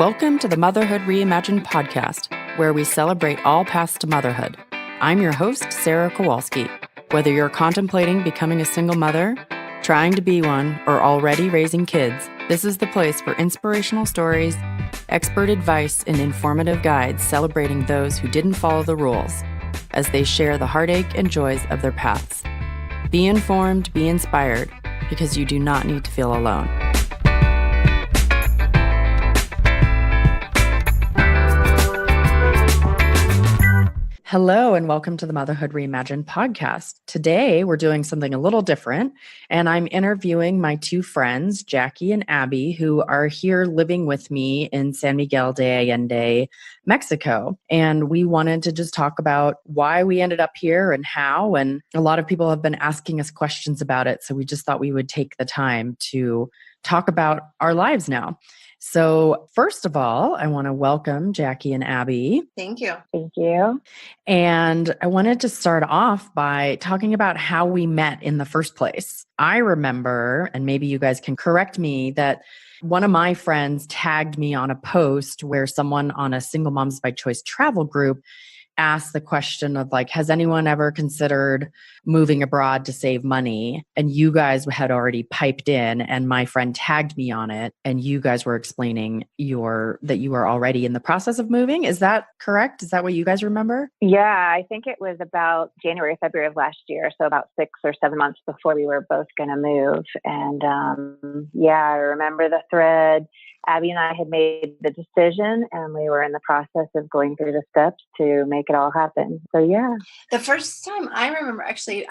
Welcome to the Motherhood Reimagined podcast, where we celebrate all paths to motherhood. I'm your host, Sarah Kowalski. Whether you're contemplating becoming a single mother, trying to be one, or already raising kids, this is the place for inspirational stories, expert advice, and informative guides celebrating those who didn't follow the rules as they share the heartache and joys of their paths. Be informed, be inspired, because you do not need to feel alone. Hello, and welcome to the Motherhood Reimagined podcast. Today, we're doing something a little different, and I'm interviewing my two friends, Jackie and Abby, who are here living with me in San Miguel de Allende, Mexico. And we wanted to just talk about why we ended up here and how, and a lot of people have been asking us questions about it, so we just thought we would take the time to talk about our lives now. So first of all, I want to welcome Jackie and Abby. Thank you. Thank you. And I wanted to start off by talking about how we met in the first place. I remember, and maybe you guys can correct me, that one of my friends tagged me on a post where someone on a Single Moms by Choice travel group asked the question of like, has anyone ever considered moving abroad to save money? And you guys had already piped in, and my friend tagged me on it, and you guys were explaining that you were already in the process of moving. Is that correct? Is that what you guys remember? Yeah, I think it was about January, February of last year. So about 6 or 7 months before we were both going to move. And I remember the thread. Abby and I had made the decision, and we were in the process of going through the steps to make it all happen. So, yeah. The first time I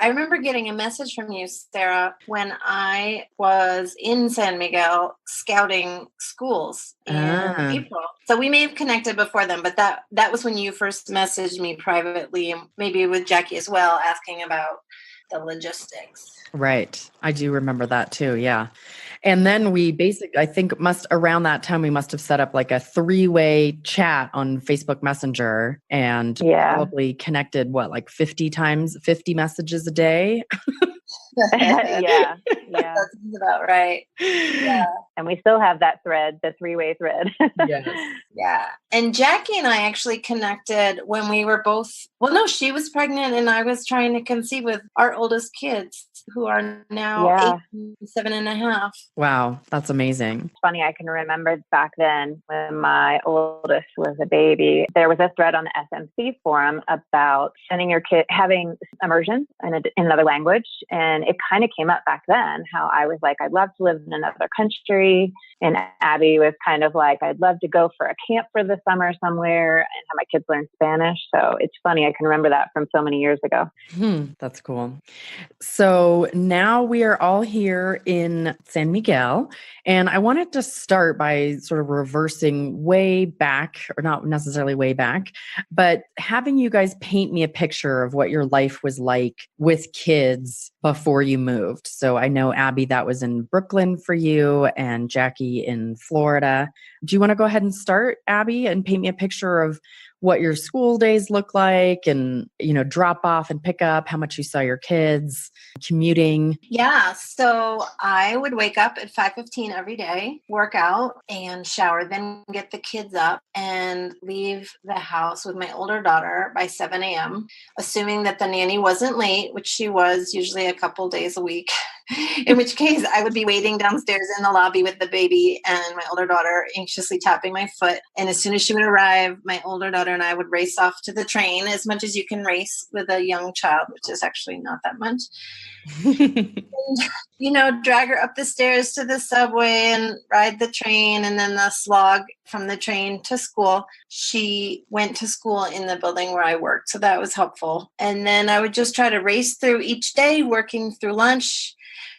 remember getting a message from you, Sarah, when I was in San Miguel scouting schools in April. So we may have connected before then, but that was when you first messaged me privately, and maybe with Jackie as well, asking about the logistics. Right. I do remember that too. Yeah. And then we basically, I think around that time, we must have set up like a 3-way chat on Facebook Messenger and probably connected, like 50 times, 50 messages a day. Yeah. That sounds about right. Yeah. And we still have that thread, the 3-way thread. Yes. Yeah. And Jackie and I actually connected when we were both, she was pregnant and I was trying to conceive with our oldest kids, who are now 8 and 7.5. Wow. That's amazing. It's funny. I can remember back then when my oldest was a baby, there was a thread on the SMC forum about sending your kid, having immersion in another language. And it kind of came up back then how I was like, I'd love to live in another country. And Abby was kind of like, I'd love to go for a camp for the summer somewhere and have my kids learn Spanish. So it's funny. I can remember that from so many years ago. That's cool. So now we are all here in San Miguel, and I wanted to start by sort of reversing way back, or not necessarily way back, but having you guys paint me a picture of what your life was like with kids before you moved. So I know, Abby, that was in Brooklyn for you, and Jackie in Florida. Do you want to go ahead and start, Abby, and paint me a picture of what your school days look like and, drop off and pick up, how much you saw your kids, commuting? Yeah. So I would wake up at 5:15 every day, work out and shower, then get the kids up and leave the house with my older daughter by 7 a.m., assuming that the nanny wasn't late, which she was usually a couple days a week, in which case I would be waiting downstairs in the lobby with the baby and my older daughter anxiously tapping my foot. And as soon as she would arrive, my older daughter and I would race off to the train, as much as you can race with a young child, which is actually not that much. And, drag her up the stairs to the subway and ride the train, and then the slog from the train to school. She went to school in the building where I worked, so that was helpful. And then I would just try to race through each day, working through lunch,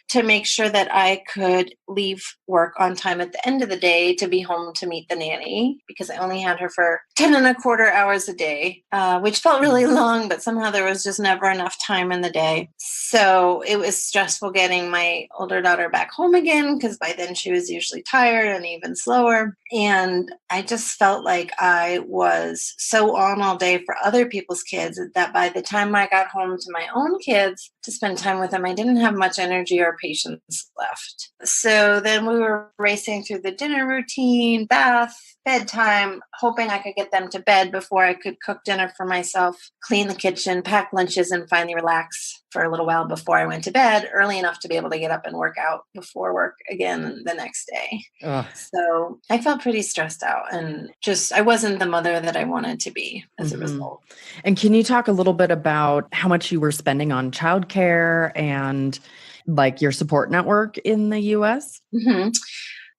to make sure that I could leave work on time at the end of the day to be home to meet the nanny, because I only had her for 10.25 hours a day, which felt really long, but somehow there was just never enough time in the day. So it was stressful getting my older daughter back home again, because by then she was usually tired and even slower. And I just felt like I was so on all day for other people's kids that by the time I got home to my own kids, to spend time with them. I didn't have much energy or patience left. So then we were racing through the dinner routine, bath, bedtime, hoping I could get them to bed before I could cook dinner for myself, clean the kitchen, pack lunches, and finally relax for a little while before I went to bed, early enough to be able to get up and work out before work again the next day. Ugh. So I felt pretty stressed out and I wasn't the mother that I wanted to be as a result. And can you talk a little bit about how much you were spending on childcare and like your support network in the US?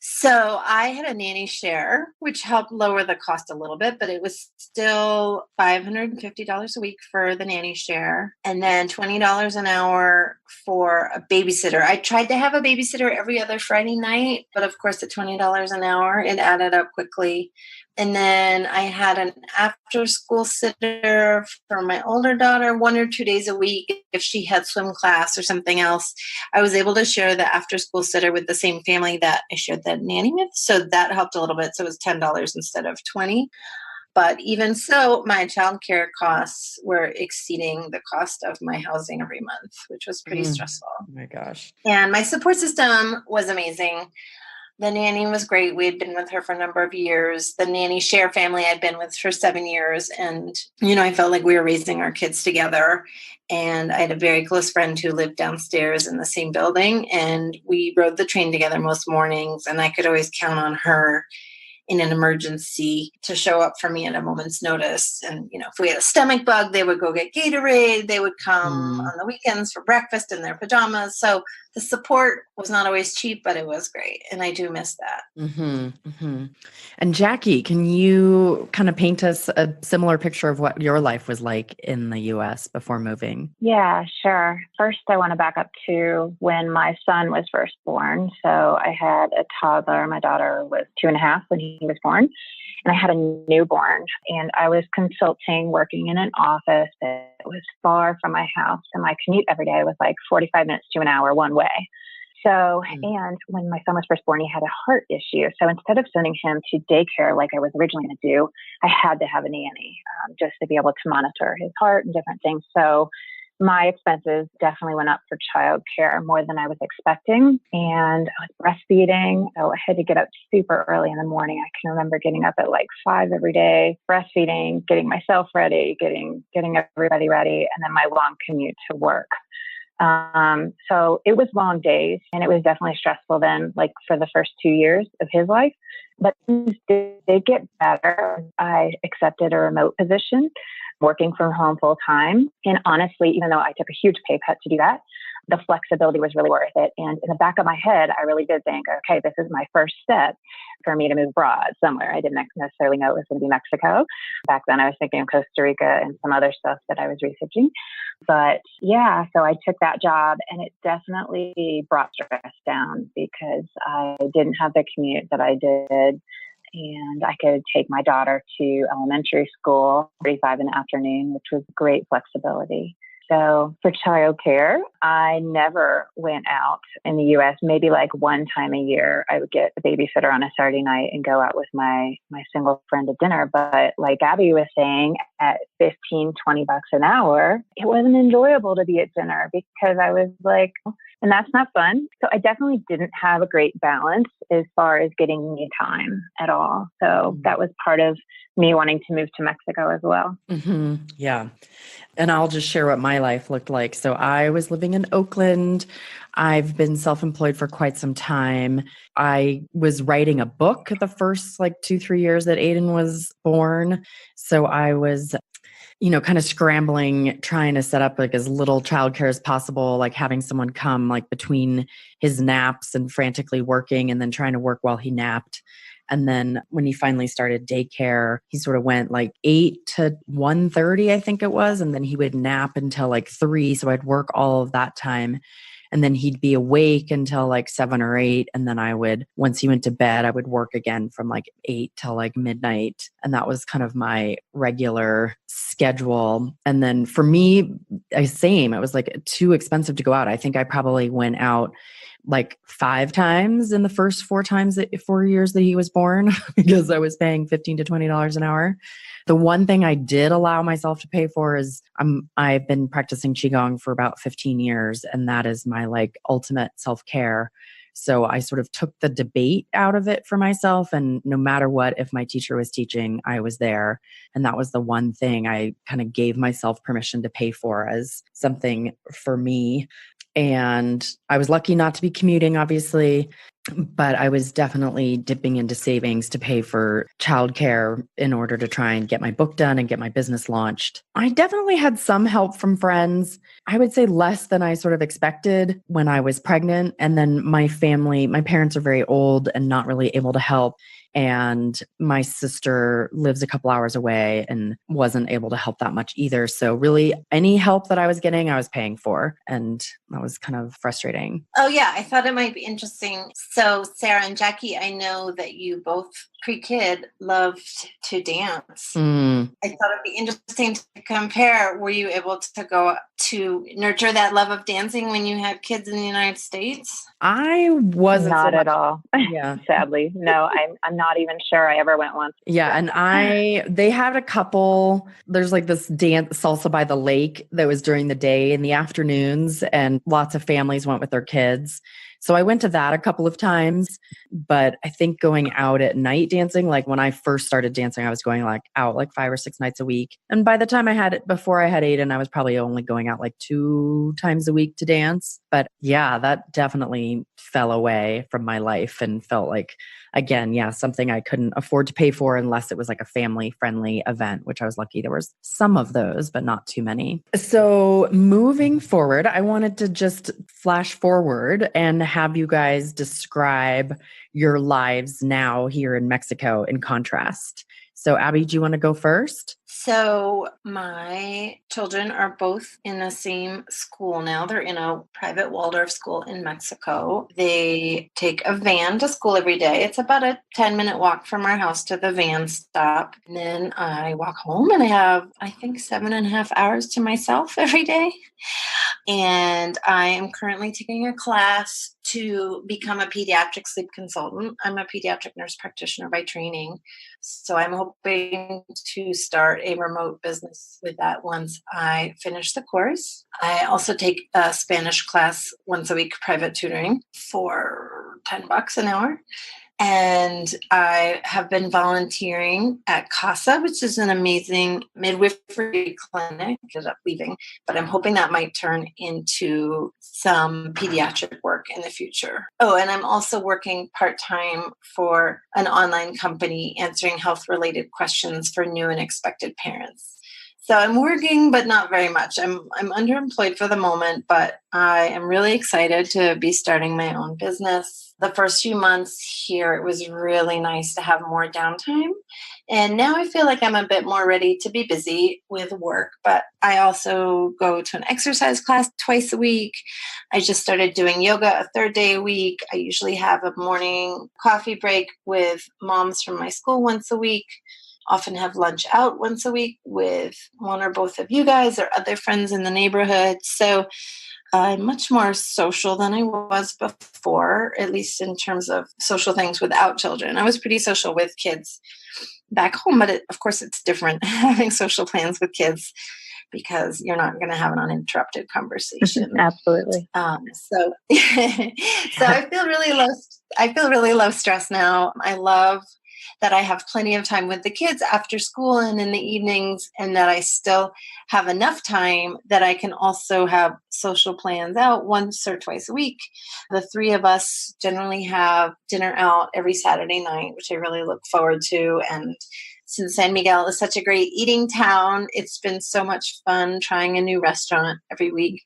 So I had a nanny share, which helped lower the cost a little bit, but it was still $550 a week for the nanny share, and then $20 an hour for a babysitter. I tried to have a babysitter every other Friday night, but of course, at $20 an hour, it added up quickly. And then I had an after school sitter for my older daughter 1 or 2 days a week. If she had swim class or something else, I was able to share the after school sitter with the same family that I shared the nanny with. So that helped a little bit. So it was $10 instead of $20. But even so, my childcare costs were exceeding the cost of my housing every month, which was pretty stressful. Oh my gosh. And my support system was amazing. The nanny was great. We had been with her for a number of years. The nanny share family I'd been with for 7 years. And, I felt like we were raising our kids together. And I had a very close friend who lived downstairs in the same building. And we rode the train together most mornings. And I could always count on her in an emergency to show up for me at a moment's notice. And, if we had a stomach bug, they would go get Gatorade. They would come on the weekends for breakfast in their pajamas. So the support was not always cheap, but it was great. And I do miss that. And Jackie, can you kind of paint us a similar picture of what your life was like in the US before moving? Yeah, sure. First, I want to back up to when my son was first born. So I had a toddler. My daughter was 2.5 when he was born. And I had a newborn, and I was consulting, working in an office that was far from my house. And my commute every day was like 45 minutes to an hour one way. So, and when my son was first born, he had a heart issue. So instead of sending him to daycare like I was originally going to do, I had to have a nanny just to be able to monitor his heart and different things. So my expenses definitely went up for childcare more than I was expecting. And I was breastfeeding. So I had to get up super early in the morning. I can remember getting up at like 5 every day, breastfeeding, getting myself ready, getting everybody ready, and then my long commute to work. So it was long days, and it was definitely stressful then, like for the first 2 years of his life. But things did get better. I accepted a remote position, working from home full time. And honestly, even though I took a huge pay cut to do that, the flexibility was really worth it. And in the back of my head, I really did think, okay, this is my first step for me to move abroad somewhere. I didn't necessarily know it was going to be Mexico. Back then, I was thinking of Costa Rica and some other stuff that I was researching. But yeah, so I took that job, and it definitely brought stress down because I didn't have the commute that I did. And I could take my daughter to elementary school, 45 in the afternoon, which was great flexibility. So for childcare, I never went out in the U.S. Maybe like one time a year, I would get a babysitter on a Saturday night and go out with my single friend to dinner. But like Abby was saying, at $15, $20 an hour, it wasn't enjoyable to be at dinner because I was like, and that's not fun. So I definitely didn't have a great balance as far as getting me time at all. So that was part of me wanting to move to Mexico as well. Yeah. And I'll just share what my life looked like. So I was living in Oakland. I've been self-employed for quite some time. I was writing a book the first 2-3 years that Aiden was born. So I was kind of scrambling, trying to set up as little childcare as possible, having someone come between his naps and frantically working and then trying to work while he napped. And then when he finally started daycare, he sort of went 8 to 1:30, I think it was. And then he would nap until 3. So I'd work all of that time. And then he'd be awake until 7 or 8. And then once he went to bed, I would work again from 8 till midnight. And that was kind of my regular schedule. And then for me, same, it was too expensive to go out. I think I probably went out like 5 times in the first 4 years that he was born because I was paying $15 to $20 an hour. The one thing I did allow myself to pay for is I've been practicing Qigong for about 15 years, and that is my like ultimate self-care. So I sort of took the debate out of it for myself. And no matter what, if my teacher was teaching, I was there. And that was the one thing I kind of gave myself permission to pay for as something for me. And I was lucky not to be commuting, obviously, but I was definitely dipping into savings to pay for childcare in order to try and get my book done and get my business launched. I definitely had some help from friends. I would say less than I sort of expected when I was pregnant. And then my parents are very old and not really able to help. And my sister lives a couple hours away and wasn't able to help that much either. So really any help that I was getting, I was paying for. And that was kind of frustrating. Oh, yeah. I thought it might be interesting. So Sarah and Jackie, I know that you both pre-kid loved to dance. I thought it'd be interesting to compare. Were you able to go to nurture that love of dancing when you had kids in the United States? I wasn't not at all. Yeah. Sadly. No, I'm not even sure I ever went once. Yeah. And they had a couple, there's like this dance salsa by the lake that was during the day in the afternoons, and lots of families went with their kids. So I went to that a couple of times, but I think going out at night dancing, like when I first started dancing, I was going like out like 5 or 6 nights a week. And by the time before I had Aiden, I was probably only going out like 2 times a week to dance. But yeah, that definitely fell away from my life and felt like, again, yeah, something I couldn't afford to pay for unless it was like a family friendly event, which I was lucky there was some of those, but not too many. So moving forward, I wanted to just flash forward and have you guys describe your lives now here in Mexico in contrast. So Abby, do you want to go first? So my children are both in the same school now. They're in a private Waldorf school in Mexico. They take a van to school every day. It's about a 10-minute walk from our house to the van stop. And then I walk home and I have, I think, 7.5 hours to myself every day. And I am currently taking a class to become a pediatric sleep consultant. I'm a pediatric nurse practitioner by training. So I'm hoping to start a remote business with that once I finish the course. I also take a Spanish class once a week, private tutoring for $10 an hour. And I have been volunteering at CASA, which is an amazing midwifery clinic. I ended up leaving, but I'm hoping that might turn into some pediatric work in the future. Oh, and I'm also working part-time for an online company answering health-related questions for new and expected parents. So I'm working, but not very much. I'm underemployed for the moment, but I am really excited to be starting my own business. The first few months here, it was really nice to have more downtime. And now I feel like I'm a bit more ready to be busy with work, but I also go to an exercise class twice a week. I just started doing yoga a third day a week. I usually have a morning coffee break with moms from my school once a week. Often have lunch out once a week with one or both of you guys or other friends in the neighborhood. So I'm much more social than I was before, at least in terms of social things without children. I was pretty social with kids back home, but of course it's different having social plans with kids because you're not going to have an uninterrupted conversation. Absolutely. So I feel really low stress now. I love that I have plenty of time with the kids after school and in the evenings, and that I still have enough time that I can also have social plans out once or twice a week. The 3 of us generally have dinner out every Saturday night, which I really look forward to. And since San Miguel is such a great eating town, it's been so much fun trying a new restaurant every week.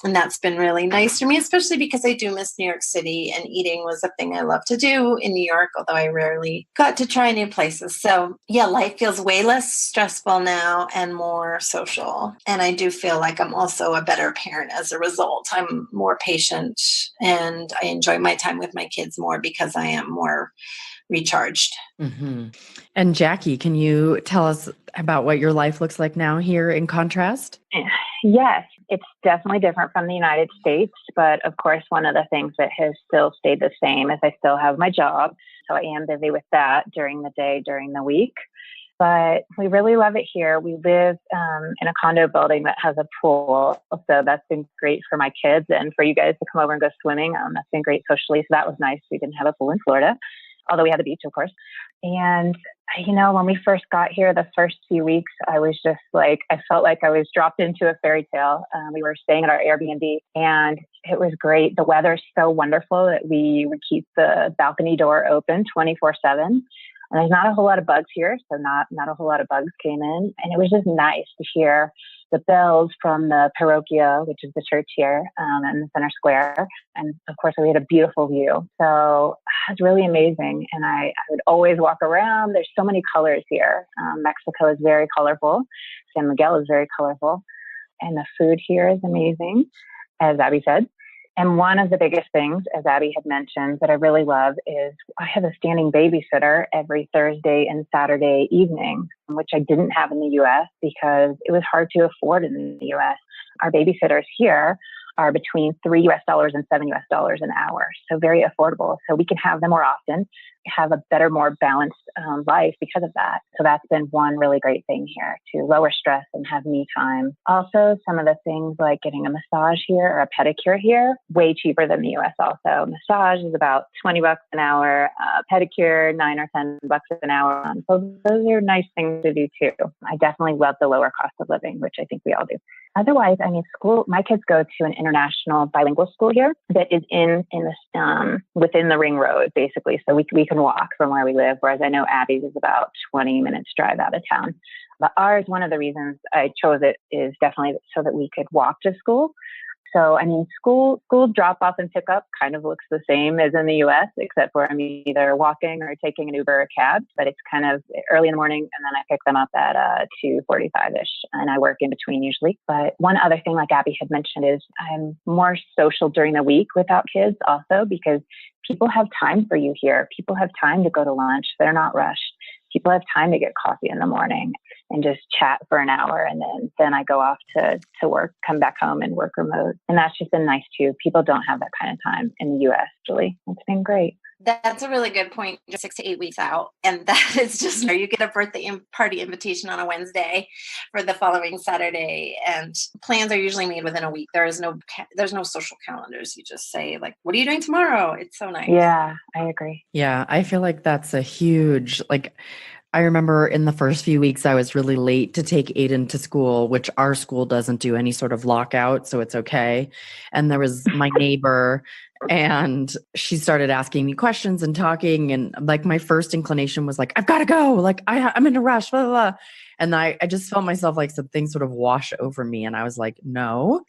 And that's been really nice for me, especially because I do miss New York City, and eating was a thing I love to do in New York, although I rarely got to try new places. So yeah, life feels way less stressful now and more social. And I do feel like I'm also a better parent as a result. I'm more patient and I enjoy my time with my kids more because I am more recharged. Mm-hmm. And Jackie, can you tell us about what your life looks like now here in contrast? Yes, it's definitely different from the United States. But of course, one of the things that has still stayed the same is I still have my job. So I am busy with that during the day, during the week. But we really love it here. We live in a condo building that has a pool. So that's been great for my kids and for you guys to come over and go swimming. That's been great socially. So that was nice. We didn't have a pool in Florida, although we had the beach, of course. And, when we first got here, the first few weeks, I was just like, I felt like I was dropped into a fairy tale. We were staying at our Airbnb and it was great. The weather's so wonderful that we would keep the balcony door open 24/7. And there's not a whole lot of bugs here, so not a whole lot of bugs came in. And it was just nice to hear the bells from the parroquia, which is the church here in the center square. And of course, we had a beautiful view. So it was really amazing. And I would always walk around. There's so many colors here. Mexico is very colorful. San Miguel is very colorful. And the food here is amazing, as Abby said. And one of the biggest things, as Abby had mentioned, that I really love is I have a standing babysitter every Thursday and Saturday evening, which I didn't have in the U.S. because it was hard to afford in the U.S. Our babysitters here are between $3 and $7 an hour. So very affordable. So we can have them more often, have a better, more balanced life because of that. So that's been one really great thing here to lower stress and have me time. Also, some of the things like getting a massage here or a pedicure here, way cheaper than the US also. Massage is about $20 an hour, pedicure, $9 or $10 an hour. So those are nice things to do too. I definitely love the lower cost of living, which I think we all do. Otherwise, school, my kids go to an international bilingual school here that is in this, within the ring road, basically. So we can walk from where we live, whereas I know Abby's is about 20 minutes drive out of town. But ours, one of the reasons I chose it is definitely so that we could walk to school. So, school drop off and pick up kind of looks the same as in the US, except for I'm either walking or taking an Uber or a cab, but it's kind of early in the morning and then I pick them up at 2:45-ish and I work in between usually. But one other thing, like Abby had mentioned, is I'm more social during the week without kids also because people have time for you here. People have time to go to lunch. They're not rushed. People have time to get coffee in the morning and just chat for an hour. And then I go off to work, come back home and work remote. And that's just been nice too. People don't have that kind of time in the US, really. It's been great. That's a really good point. Just 6 to 8 weeks out. And that is just where you get a birthday party invitation on a Wednesday for the following Saturday. And plans are usually made within a week. There's no social calendars. You just say like, what are you doing tomorrow? It's so nice. Yeah, I agree. Yeah, I feel like that's a huge, I remember in the first few weeks, I was really late to take Aiden to school, which our school doesn't do any sort of lockout, so it's okay. And there was my neighbor, and she started asking me questions and talking. And my first inclination was like, I've got to go. I'm in a rush, blah, blah, blah. And I just felt myself like something sort of wash over me. And I was like, no,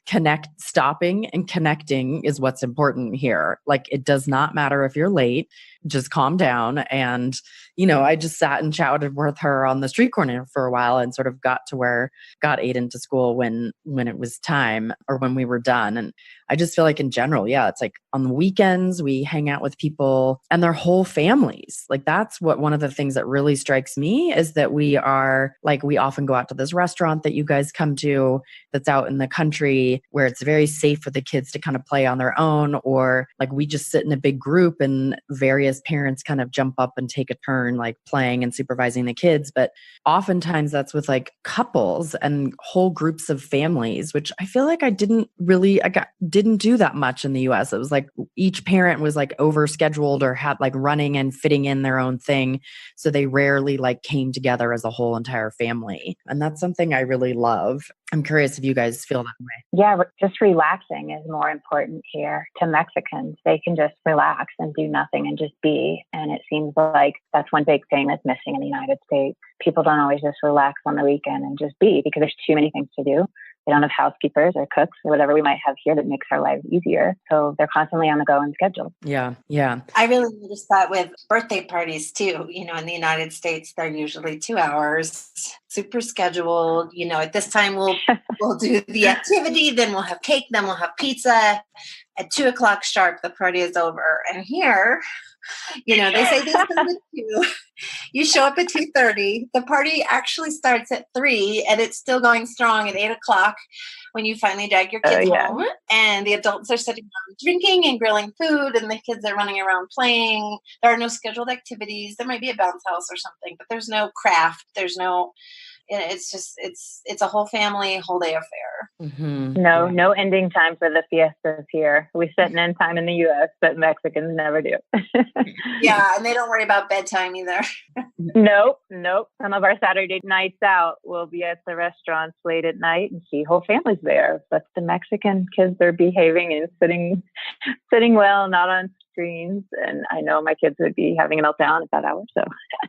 stopping and connecting is what's important here. It does not matter if you're late, just calm down. And, I just sat and chatted with her on the street corner for a while and sort of got Aiden to school when it was time or when we were done. And I just feel like in general, yeah, it's like on the weekends, we hang out with people and their whole families. That's one of the things that really strikes me is that we often go out to this restaurant that you guys come to that's out in the country where it's very safe for the kids to kind of play on their own, or we just sit in a big group and various parents kind of jump up and take a turn playing and supervising the kids. But oftentimes that's with couples and whole groups of families, which I feel like I didn't do that much in the US. It was each parent was overscheduled or had running and fitting in their own thing. So they rarely came together as a whole entire family. And that's something I really love. I'm curious if you guys feel that way. Yeah, just relaxing is more important here to Mexicans. They can just relax and do nothing and just be. And it seems like that's one big thing that's missing in the United States. People don't always just relax on the weekend and just be because there's too many things to do. They don't have housekeepers or cooks or whatever we might have here that makes our lives easier. So they're constantly on the go and scheduled. Yeah. Yeah. I really noticed that with birthday parties too. In the United States, they're usually 2 hours, super scheduled. At this time we'll do the activity, then we'll have cake, then we'll have pizza. at 2:00 sharp, the party is over. And here, they say this is at 2. You show up at 2:30. The party actually starts at 3, and it's still going strong at 8:00 when you finally drag your kids home. And the adults are sitting down drinking and grilling food, and the kids are running around playing. There are no scheduled activities. There might be a bounce house or something, but there's no craft. There's no. It's just it's a whole family, whole day affair. Mm-hmm. No ending time for the fiestas here. We set an end time in the U.S., but Mexicans never do. Yeah, and they don't worry about bedtime either. Nope. Some of our Saturday nights out will be at the restaurants late at night and see whole families there. But the Mexican kids are behaving and sitting well, not on screens. And I know my kids would be having a meltdown at that hour. So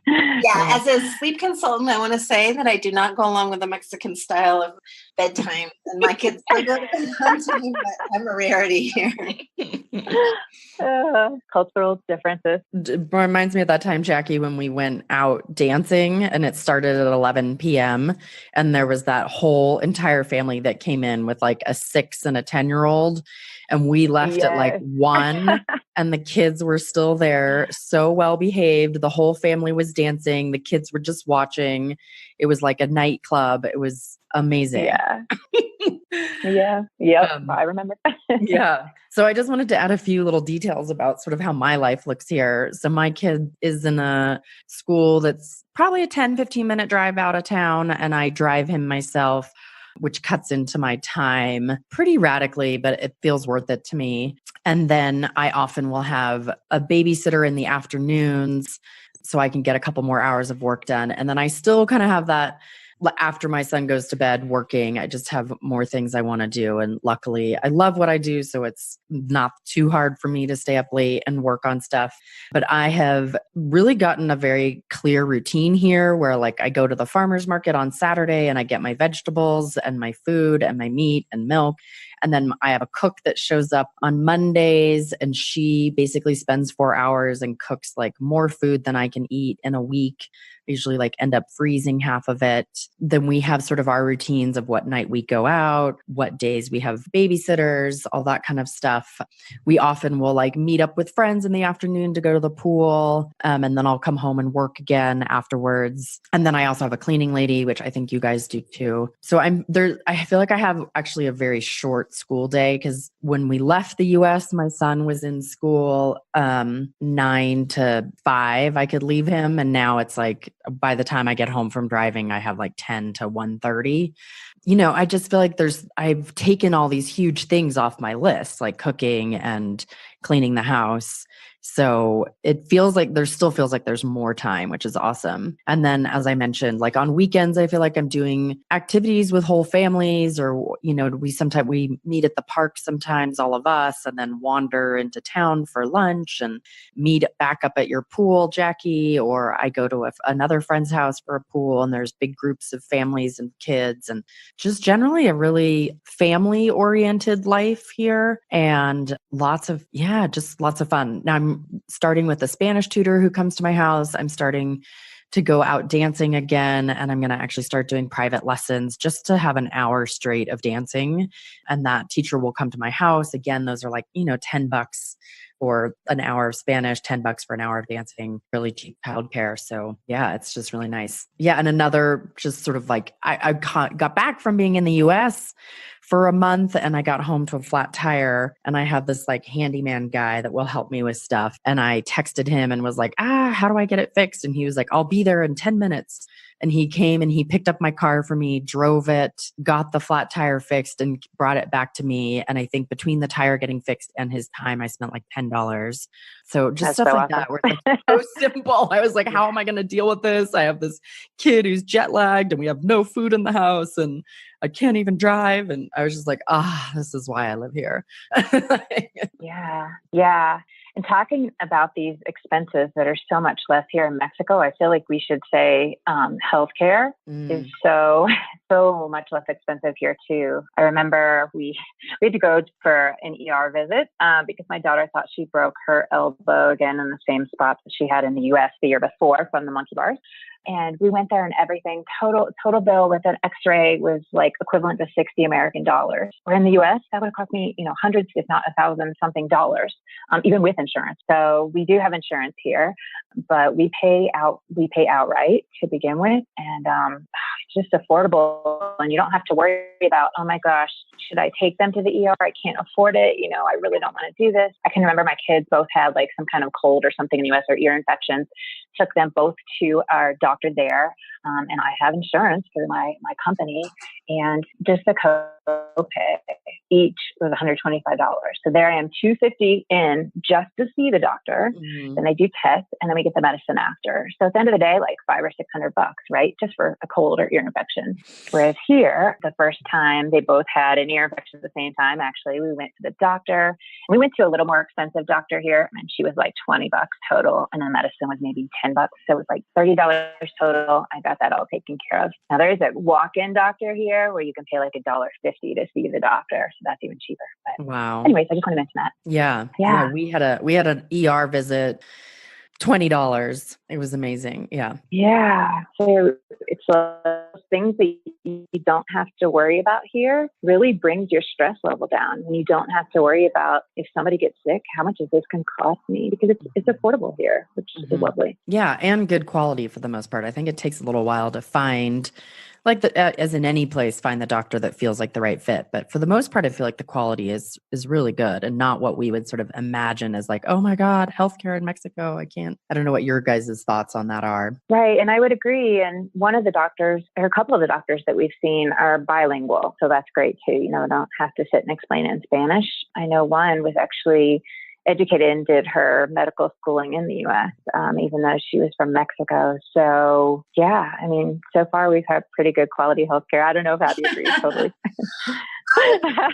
yeah, as a sleep consultant, I want to say that I do not go along with the Mexican style of bedtime. And my kids still go to bed on time, but I'm a rarity here. Cultural differences. It reminds me of that time, Jackie, when we went out dancing and it started at 11 p.m. and there was that whole entire family that came in with like a 6 and a 10-year-old. And we left at like 1 and the kids were still there, so well behaved. The whole family was dancing. The kids were just watching. It was like a nightclub. It was amazing. Yeah. Yep. I remember. Yeah. So I just wanted to add a few little details about sort of how my life looks here. So my kid is in a school that's probably a 10, 15-minute drive out of town, and I drive him myself, which cuts into my time pretty radically, but it feels worth it to me. And then I often will have a babysitter in the afternoons so I can get a couple more hours of work done. And then I still kind of have that after my son goes to bed working, I just have more things I want to do. And luckily I love what I do, so it's not too hard for me to stay up late and work on stuff. But I have really gotten a very clear routine here where like I go to the farmer's market on Saturday and I get my vegetables and my food and my meat and milk. And then I have a cook that shows up on Mondays, and she basically spends 4 hours and cooks like more food than I can eat in a week. I usually like end up freezing half of it. Then we have sort of our routines of what night we go out, what days we have babysitters, all that kind of stuff. We often will like meet up with friends in the afternoon to go to the pool. And then I'll come home and work again afterwards. And then I also have a cleaning lady, which I think you guys do too. So I feel like I have actually a very short school day, because when we left the US, my son was in school 9 to 5. I could leave him. And now it's like by the time I get home from driving, I have like 10 to 1:30. I just feel like I've taken all these huge things off my list, like cooking and cleaning the house. So it still feels like there's more time, which is awesome. And then, as I mentioned, like on weekends, I feel like I'm doing activities with whole families, or, we meet at the park sometimes, all of us, and then wander into town for lunch and meet back up at your pool, Jackie, or I go to another friend's house for a pool, and there's big groups of families and kids, and just generally a really family oriented life here, and lots of fun. Now I'm starting with a Spanish tutor who comes to my house. I'm starting to go out dancing again, and I'm going to actually start doing private lessons just to have an hour straight of dancing. And that teacher will come to my house. Again, those are like, $10 for an hour of Spanish, $10 for an hour of dancing, really cheap childcare. So yeah, it's just really nice. Yeah. And another just sort of like, I got back from being in the US for a month, and I got home to a flat tire, and I have this like handyman guy that will help me with stuff. And I texted him and was like, how do I get it fixed? And he was like, I'll be there in 10 minutes. And he came and he picked up my car for me, drove it, got the flat tire fixed, and brought it back to me. And I think between the tire getting fixed and his time, I spent like $10. So just That's stuff so like awesome. that, where it's like so simple. I was like, how am I going to deal with this? I have this kid who's jet lagged, and we have no food in the house, and I can't even drive. And I was just like, this is why I live here. Yeah. And talking about these expenses that are so much less here in Mexico, I feel like we should say healthcare is so so much less expensive here too. I remember we had to go for an ER visit because my daughter thought she broke her elbow again in the same spot that she had in the US the year before from the monkey bars. And we went there and everything, total bill with an x-ray was like equivalent to 60 American dollars. Or in the US, that would have cost me, hundreds, if not $1,000 something dollars, even with insurance. So we do have insurance here, but we pay outright to begin with. And it's just affordable. And you don't have to worry about, oh my gosh, should I take them to the ER? I can't afford it. I really don't want to do this. I can remember my kids both had like some kind of cold or something in the US or ear infections, took them both to our doctor there. And I have insurance through my company, and just the copay each was $125. So there I am, $250 in just to see the doctor. Mm-hmm. Then they do tests, and then we get the medicine after. So at the end of the day, like $500 or $600, right? Just for a cold or ear infection. Whereas here, the first time they both had an ear infection at the same time, actually, we went to the doctor. We went to a little more expensive doctor here, and she was like $20 total. And then medicine was maybe $10. So it was like $30 total. I got that all taken care of. Now there is a walk-in doctor here where you can pay like $1.50 to see the doctor. So that's even cheaper. But wow. Anyways, I just want to mention that. Yeah. We had an ER visit, $20. It was amazing. Yeah. Yeah. So it's things that you don't have to worry about here really brings your stress level down. And you don't have to worry about if somebody gets sick, how much is this going to cost me? Because it's affordable here, which is lovely. Yeah. And good quality for the most part. I think it takes a little while to find, like as in any place, find the doctor that feels like the right fit. But for the most part, I feel like the quality is really good and not what we would sort of imagine as like, oh my God, healthcare in Mexico. I don't know what your guys' thoughts on that are. Right. And I would agree. And one of the doctors, or a couple of the doctors that we've seen are bilingual. So that's great too. Don't have to sit and explain it in Spanish. I know one was actually educated and did her medical schooling in the U.S., even though she was from Mexico. So yeah, so far we've had pretty good quality healthcare. I don't know if Abby agrees totally.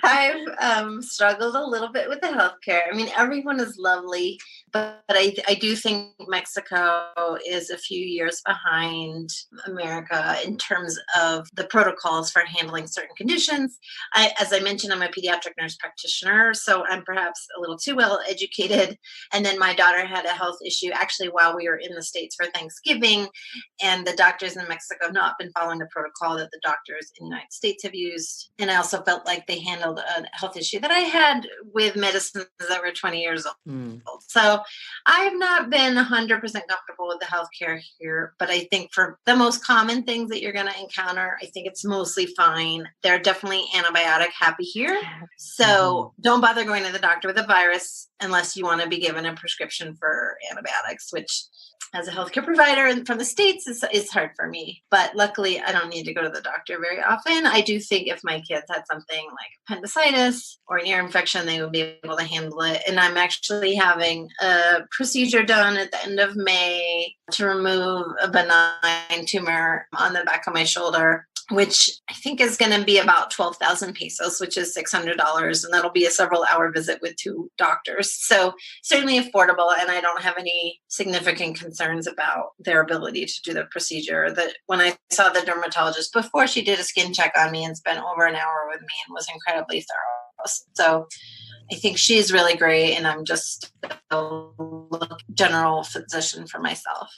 I've struggled a little bit with the healthcare. Everyone is lovely, but I do think Mexico is a few years behind America in terms of the protocols for handling certain conditions. As I mentioned, I'm a pediatric nurse practitioner, so I'm perhaps a little too well educated. And then my daughter had a health issue actually while we were in the States for Thanksgiving, and the doctors in Mexico have not been following the protocol that the doctors in the United States have used. And I also felt like they handled a health issue that I had with medicines that were 20 years old. So I've not been 100% comfortable with the healthcare here, but I think for the most common things that you're going to encounter, I think it's mostly fine. They're definitely antibiotic happy here. So don't bother going to the doctor with a virus unless you want to be given a prescription for antibiotics, which as a healthcare provider from the States is hard for me. But luckily, I don't need to go to the doctor very often. I do think if my kids had something like appendicitis or an ear infection, they would be able to handle it. And I'm actually having a procedure done at the end of May to remove a benign tumor on the back of my shoulder, which I think is going to be about 12,000 pesos, which is $600. And that'll be a several-hour visit with 2 doctors. So certainly affordable. And I don't have any significant concerns about their ability to do the procedure. That when I saw the dermatologist before, she did a skin check on me and spent over an hour with me and was incredibly thorough. So I think she's really great, and I'm just a general physician for myself.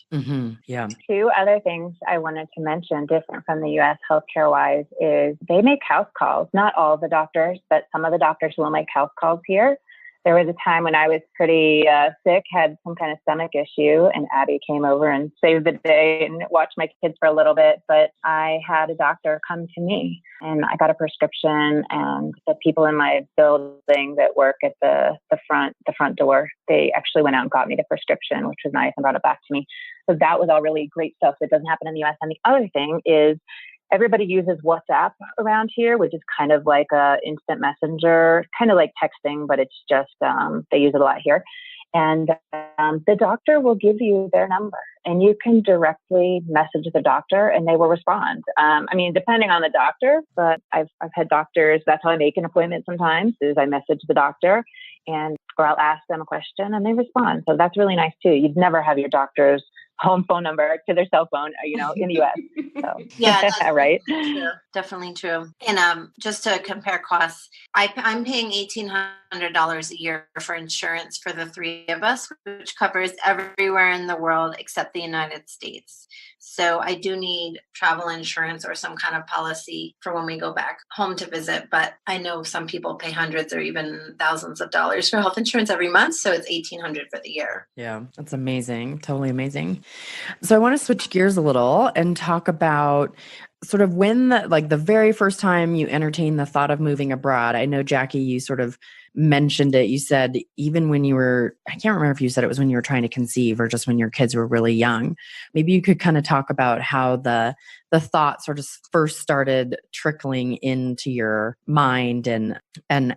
Yeah. 2 other things I wanted to mention different from the U.S. healthcare-wise is they make house calls. Not all the doctors, but some of the doctors will make house calls here. There was a time when I was pretty sick, had some kind of stomach issue, and Abby came over and saved the day and watched my kids for a little bit. But I had a doctor come to me, and I got a prescription. And the people in my building that work at the front door, they actually went out and got me the prescription, which was nice, and brought it back to me. So that was all really great stuff that doesn't happen in the U.S. And the other thing is, everybody uses WhatsApp around here, which is kind of like a instant messenger, kind of like texting, but it's just, they use it a lot here. And the doctor will give you their number, and you can directly message the doctor and they will respond. Depending on the doctor, but I've had doctors, that's how I make an appointment sometimes, is I message the doctor or I'll ask them a question and they respond. So that's really nice too. You'd never have your doctor's home phone number to their cell phone, in the U.S. So, yeah, right? True. definitely true. And just to compare costs, I'm paying $1,800 a year for insurance for the three of us, which covers everywhere in the world except the United States. So I do need travel insurance or some kind of policy for when we go back home to visit. But I know some people pay hundreds or even thousands of dollars for health insurance every month. So it's $1,800 for the year. Yeah, that's amazing. Totally amazing. So I want to switch gears a little and talk about sort of when the very first time you entertained the thought of moving abroad. I know, Jackie, you sort of mentioned it. You said even when you were, I can't remember if you said it was when you were trying to conceive or just when your kids were really young. Maybe you could kind of talk about how the thought sort of first started trickling into your mind and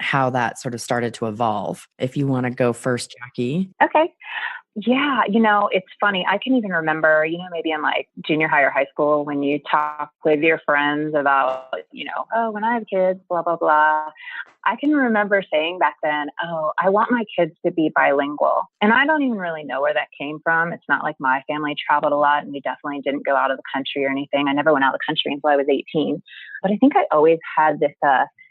how that sort of started to evolve. If you want to go first, Jackie. Okay. Yeah, it's funny. I can even remember, maybe in like junior high or high school when you talk with your friends about, oh, when I have kids, blah, blah, blah. I can remember saying back then, oh, I want my kids to be bilingual. And I don't even really know where that came from. It's not like my family traveled a lot and we definitely didn't go out of the country or anything. I never went out of the country until I was 18. But I think I always had this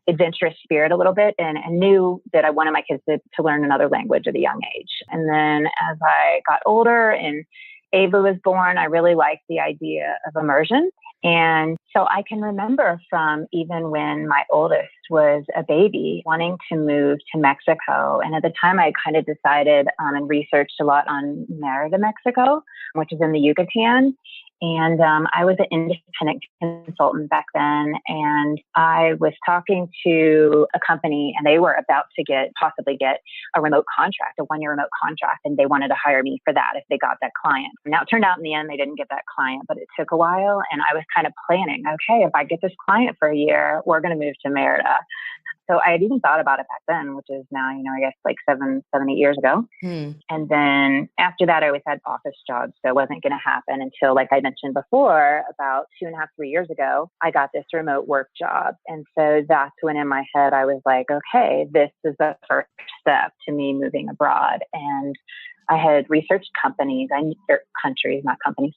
adventurous spirit a little bit and knew that I wanted my kids to learn another language at a young age. And then as I got older and Ava was born, I really liked the idea of immersion. And so I can remember from even when my oldest was a baby wanting to move to Mexico. And at the time I kind of decided and researched a lot on Merida, Mexico, which is in the Yucatan. And I was an independent consultant back then, and I was talking to a company, and they were about to possibly get a remote contract, a 1-year remote contract, and they wanted to hire me for that if they got that client. Now, it turned out in the end, they didn't get that client, but it took a while, and I was kind of planning, okay, if I get this client for a year, we're going to move to Merida. So I had even thought about it back then, which is now, I guess like 7, 8 years ago. And then after that, I always had office jobs. So it wasn't going to happen until, like I mentioned before, about 2.5, 3 years ago, I got this remote work job. And so that's when in my head, I was like, okay, this is the first step to me moving abroad. And I had researched countries, not companies.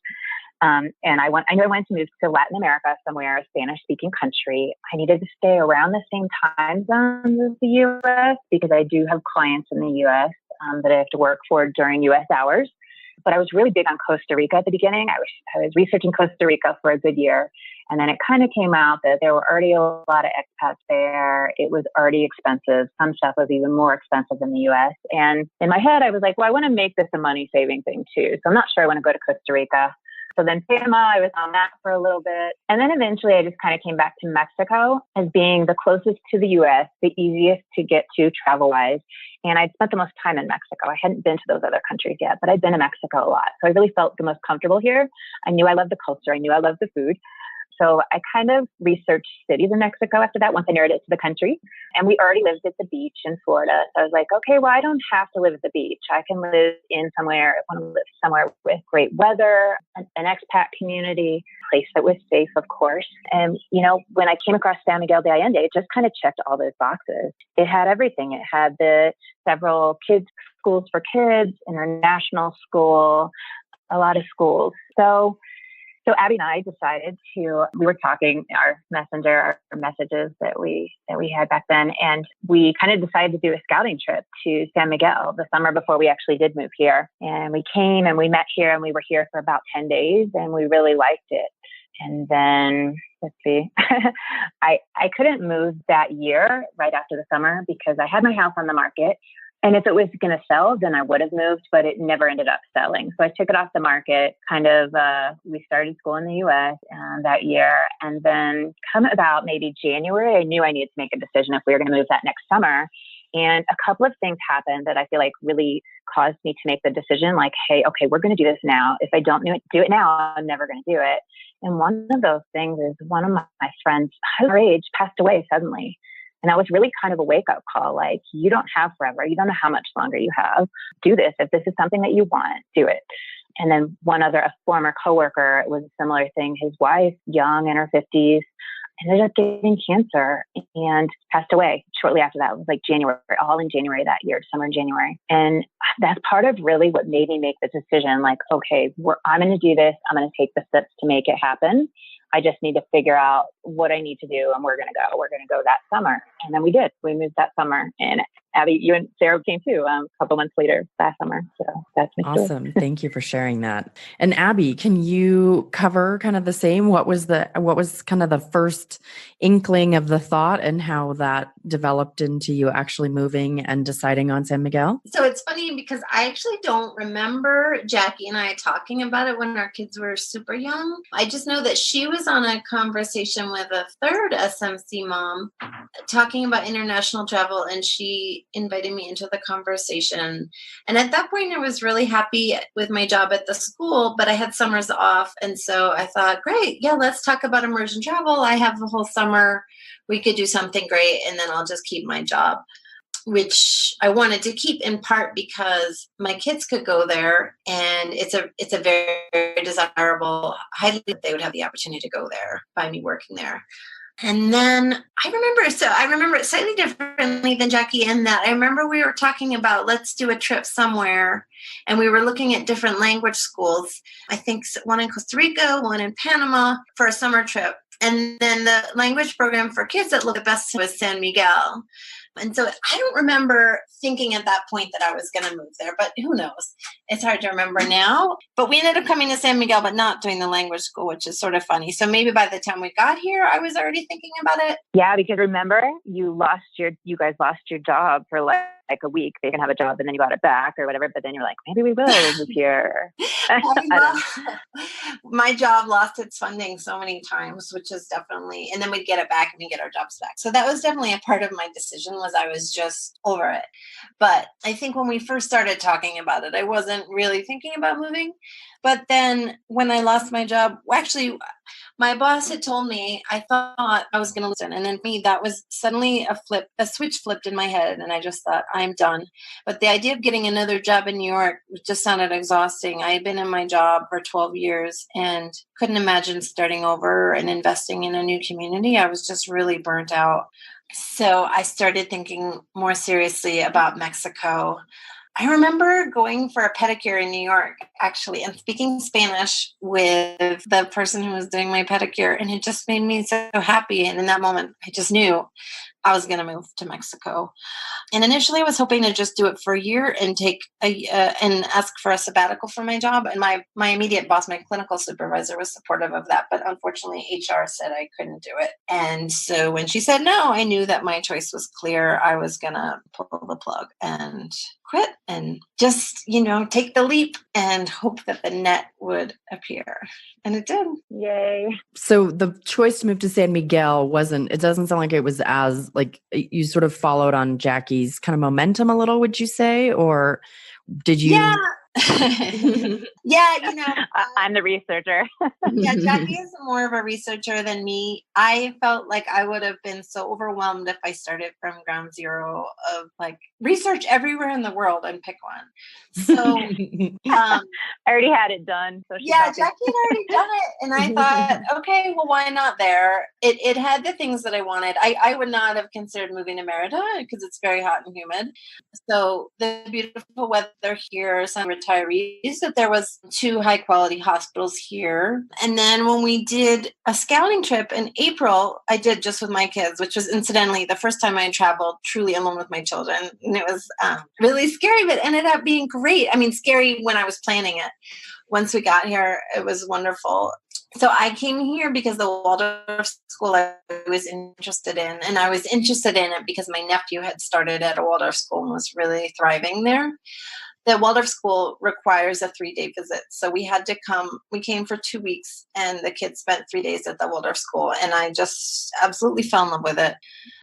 And I knew I wanted to move to Latin America, somewhere, a Spanish-speaking country. I needed to stay around the same time zone as the U.S. because I do have clients in the U.S. That I have to work for during U.S. hours. But I was really big on Costa Rica at the beginning. I was researching Costa Rica for a good year. And then it kind of came out that there were already a lot of expats there. It was already expensive. Some stuff was even more expensive than the U.S. And in my head, I was like, well, I want to make this a money-saving thing too. So I'm not sure I want to go to Costa Rica. So then Panama, I was on that for a little bit. And then eventually I just kind of came back to Mexico as being the closest to the U.S., the easiest to get to travel-wise. And I'd spent the most time in Mexico. I hadn't been to those other countries yet, but I'd been to Mexico a lot. So I really felt the most comfortable here. I knew I loved the culture. I knew I loved the food. So I kind of researched cities in Mexico after that, once I narrowed it to the country. And we already lived at the beach in Florida. So I was like, okay, well, I don't have to live at the beach. I can live in somewhere, I want to live somewhere with great weather, an expat community, a place that was safe, of course. And, when I came across San Miguel de Allende, it just kind of checked all those boxes. It had everything. It had the several kids schools for kids, international school, a lot of schools. So Abby and I decided we were talking our messages that we had back then. And we kind of decided to do a scouting trip to San Miguel the summer before we actually did move here. And we came and we met here and we were here for about 10 days and we really liked it. And then, let's see, I couldn't move that year right after the summer because I had my house on the market. And if it was going to sell, then I would have moved, but it never ended up selling. So I took it off the market, we started school in the U.S. That year. And then come about maybe January, I knew I needed to make a decision if we were going to move that next summer. And a couple of things happened that I feel like really caused me to make the decision like, hey, okay, we're going to do this now. If I don't do it now, I'm never going to do it. And one of those things is one of my friends, her age, passed away suddenly. And that was really kind of a wake-up call. Like, you don't have forever. You don't know how much longer you have. Do this. If this is something that you want, do it. And then a former coworker, it was a similar thing. His wife, young, in her 50s, ended up getting cancer and passed away shortly after that. It was like January, all in January that year, summer and January. And that's part of really what made me make the decision, like, okay, I'm going to do this. I'm going to take the steps to make it happen. I just need to figure out what I need to do, and we're going to go. We're going to go that summer. And then we did. We moved that summer. And Abby, you and Sarah came too a couple months later last summer. So that's my story. Awesome. Thank you for sharing that. And Abby, can you cover kind of the same? What was kind of the first inkling of the thought and how that developed into you actually moving and deciding on San Miguel? So it's funny because I actually don't remember Jackie and I talking about it when our kids were super young. I just know that she was on a conversation with a third SMC mom talking about international travel, and she invited me into the conversation. And at that point, I was really happy with my job at the school, but I had summers off. And so I thought, great, yeah, let's talk about immersion travel. I have the whole summer. We could do something great, and then I'll just keep my job, which I wanted to keep in part because my kids could go there, and it's a very desirable, highly they would have the opportunity to go there by me working there. And then I remember it slightly differently than Jackie in that I remember we were talking about, let's do a trip somewhere. And we were looking at different language schools. I think one in Costa Rica, one in Panama for a summer trip. And then the language program for kids that looked the best was San Miguel. And so I don't remember thinking at that point that I was going to move there, but who knows? It's hard to remember now. But we ended up coming to San Miguel, but not doing the language school, which is sort of funny. So maybe by the time we got here, I was already thinking about it. Yeah, because remember, you guys lost your job for like a week. They can have a job and then you got it back or whatever. But then you're like, maybe we will move here. My job lost its funding so many times, which is definitely, and then we'd get it back and we get our jobs back. So that was definitely a part of my decision, was I was just over it. But I think when we first started talking about it, I wasn't really thinking about moving. But then when I lost my job, actually, my boss had told me, I thought I was going to listen. And then that was suddenly a switch flipped in my head. And I just thought, I'm done. But the idea of getting another job in New York just sounded exhausting. I had been in my job for 12 years and couldn't imagine starting over and investing in a new community. I was just really burnt out. So I started thinking more seriously about Mexico. I remember going for a pedicure in New York, actually, and speaking Spanish with the person who was doing my pedicure. And it just made me so happy. And in that moment, I just knew I was going to move to Mexico. And initially, I was hoping to just do it for a year and and ask for a sabbatical for my job. And my immediate boss, my clinical supervisor, was supportive of that. But unfortunately, HR said I couldn't do it. And so when she said no, I knew that my choice was clear. I was going to pull the plug and quit and just, take the leap and hope that the net would appear. And it did. Yay. So the choice to move to San Miguel it doesn't sound like it was as, like, you sort of followed on Jackie's kind of momentum a little, would you say? Or did you? Yeah. Yeah, I'm the researcher. Yeah, Jackie is more of a researcher than me. I felt like I would have been so overwhelmed if I started from ground zero of like research everywhere in the world and pick one. So I already had it done. So yeah, Jackie had already done it. And I thought, okay, well, why not there? It had the things that I wanted. I would not have considered moving to Merida because it's very hot and humid. So the beautiful weather here, some retirees, that there was 2 high quality hospitals here. And then when we did a scouting trip in April, I did just with my kids, which was incidentally the first time I traveled truly alone with my children. And it was really scary, but ended up being great. I mean, scary when I was planning it. Once we got here, it was wonderful. So I came here because the Waldorf school I was interested in, and I was interested in it because my nephew had started at a Waldorf school and was really thriving there. The Waldorf school requires a 3-day visit. So we came for 2 weeks, and the kids spent 3 days at the Waldorf school. And I just absolutely fell in love with it.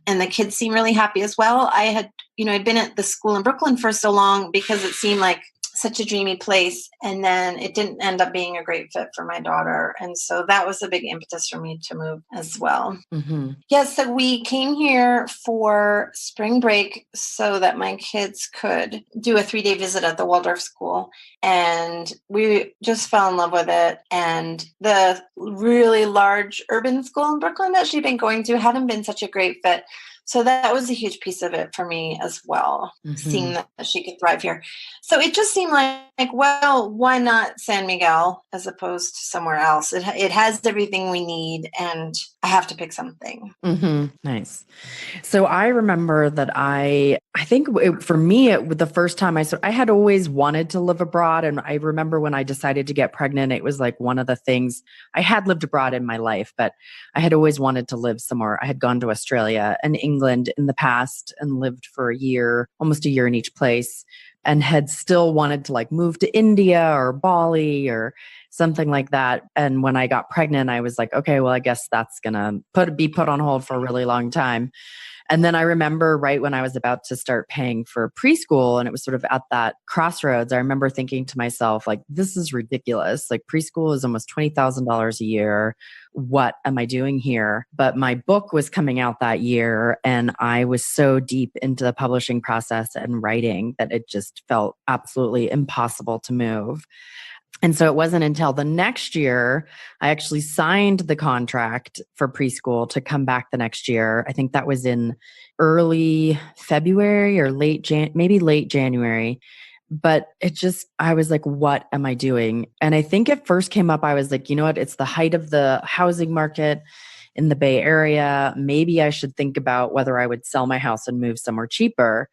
And the kids seemed really happy as well. I'd been at the school in Brooklyn for so long because it seemed like such a dreamy place. And then it didn't end up being a great fit for my daughter. And so that was a big impetus for me to move as well. Mm-hmm. Yeah, so we came here for spring break so that my kids could do a 3-day visit at the Waldorf school. And we just fell in love with it. And the really large urban school in Brooklyn that she'd been going to hadn't been such a great fit. So that was a huge piece of it for me as well, seeing that she could thrive here. So it just seemed like, well, why not San Miguel as opposed to somewhere else? It has everything we need, and I have to pick something. Mm-hmm. Nice. So I remember that I think for me, the first time I had always wanted to live abroad. And I remember when I decided to get pregnant, it was like one of the things. I had lived abroad in my life, but I had always wanted to live somewhere. I had gone to Australia and England in the past and lived for a year, almost a year in each place, and had still wanted to like move to India or Bali or something like that. And when I got pregnant, I was like, okay, well, I guess that's going to be put on hold for a really long time. And then I remember right when I was about to start paying for preschool, and it was sort of at that crossroads, I remember thinking to myself, like, this is ridiculous. Like, preschool is almost $20,000 a year. What am I doing here? But my book was coming out that year, and I was so deep into the publishing process and writing that it just felt absolutely impossible to move. And so it wasn't until the next year, I actually signed the contract for preschool to come back the next year. I think that was in early February or maybe late January. But I was like, what am I doing? And I think it first came up, I was like, you know what? It's the height of the housing market in the Bay Area. Maybe I should think about whether I would sell my house and move somewhere cheaper.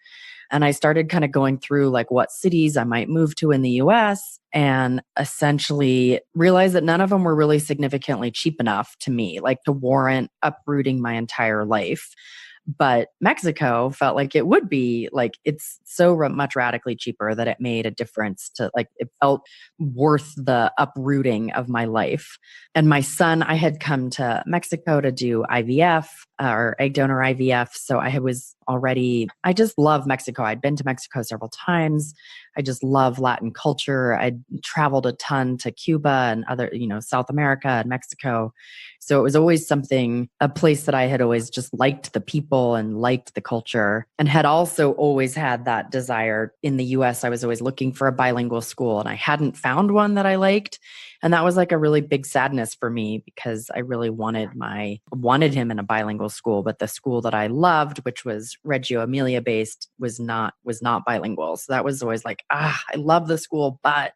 And I started kind of going through like what cities I might move to in the US, and essentially realized that none of them were really significantly cheap enough to me, like to warrant uprooting my entire life. But Mexico felt like it would be, like, it's so much radically cheaper that it made a difference to, like, it felt worth the uprooting of my life. And my son, I had come to Mexico to do IVF or egg donor IVF. So I just love Mexico. I'd been to Mexico several times. I just love Latin culture. I'd traveled a ton to Cuba and other, South America and Mexico. So it was always a place that I had always just liked the people and liked the culture, and had also always had that desire. In the US, I was always looking for a bilingual school, and I hadn't found one that I liked. And that was like a really big sadness for me, because I really wanted him in a bilingual school, but the school that I loved, which was Reggio Emilia based, was not bilingual. So that was always like, I love the school, but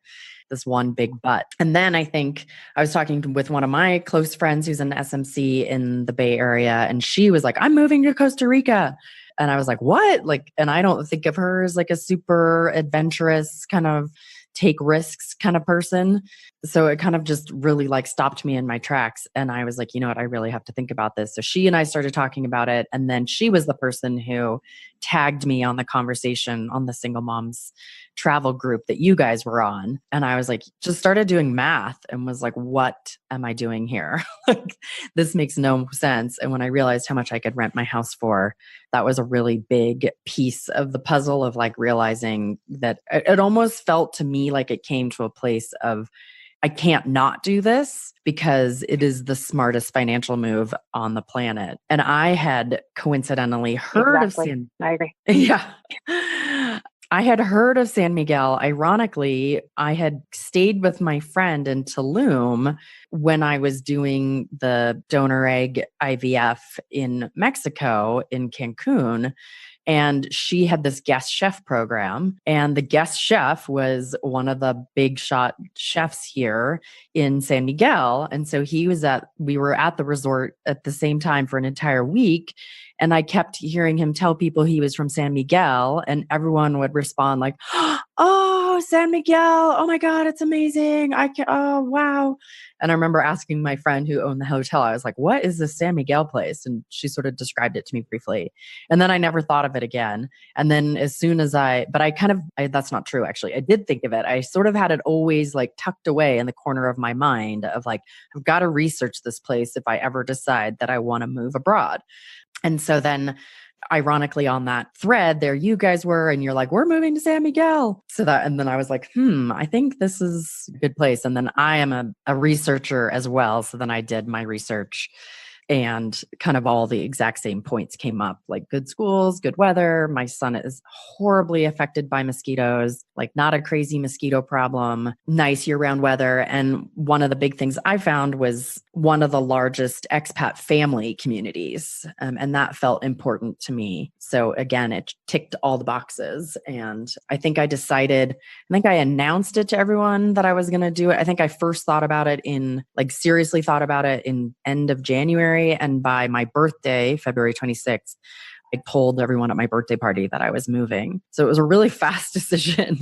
this one big but. And then I think I was talking with one of my close friends who's in SMC in the Bay Area, and she was like, I'm moving to Costa Rica. And I was like, what? Like, and I don't think of her as like a super adventurous kind of take risks kind of person. So it kind of just really like stopped me in my tracks. And I was like, you know what, I really have to think about this. So she and I started talking about it. And then she was the person who tagged me on the conversation on the single moms travel group that you guys were on. And I was like, just started doing math and was like, what am I doing here? Like, this makes no sense. And when I realized how much I could rent my house for, that was a really big piece of the puzzle of like realizing that it almost felt to me like it came to a place of, I can't not do this because it is the smartest financial move on the planet. And I had coincidentally heard of I agree. Yeah. I had heard of San Miguel. Ironically, I had stayed with my friend in Tulum when I was doing the donor egg IVF in Mexico, in Cancun. And she had this guest chef program, and the guest chef was one of the big shot chefs here in San Miguel. And so we were at the resort at the same time for an entire week. And I kept hearing him tell people he was from San Miguel, and everyone would respond like, oh, San Miguel. Oh my God, it's amazing. Oh, wow. And I remember asking my friend who owned the hotel, I was like, what is this San Miguel place? And she sort of described it to me briefly. And then I never thought of it again. And then as soon as that's not true, actually. I did think of it. I sort of had it always like tucked away in the corner of my mind of like, I've got to research this place if I ever decide that I want to move abroad. And so then ironically on that thread there, you guys were, and you're like, we're moving to San Miguel. And then I was like, I think this is a good place. And then I am a researcher as well. So then I did my research and kind of all the exact same points came up, like good schools, good weather. My son is horribly affected by mosquitoes, like not a crazy mosquito problem, nice year-round weather. And one of the big things I found was one of the largest expat family communities. And that felt important to me. So again, it ticked all the boxes. And I think I announced it to everyone that I was going to do it. I think I first thought about it seriously thought about it in end of January. And by my birthday, February 26th, I told everyone at my birthday party that I was moving. So it was a really fast decision.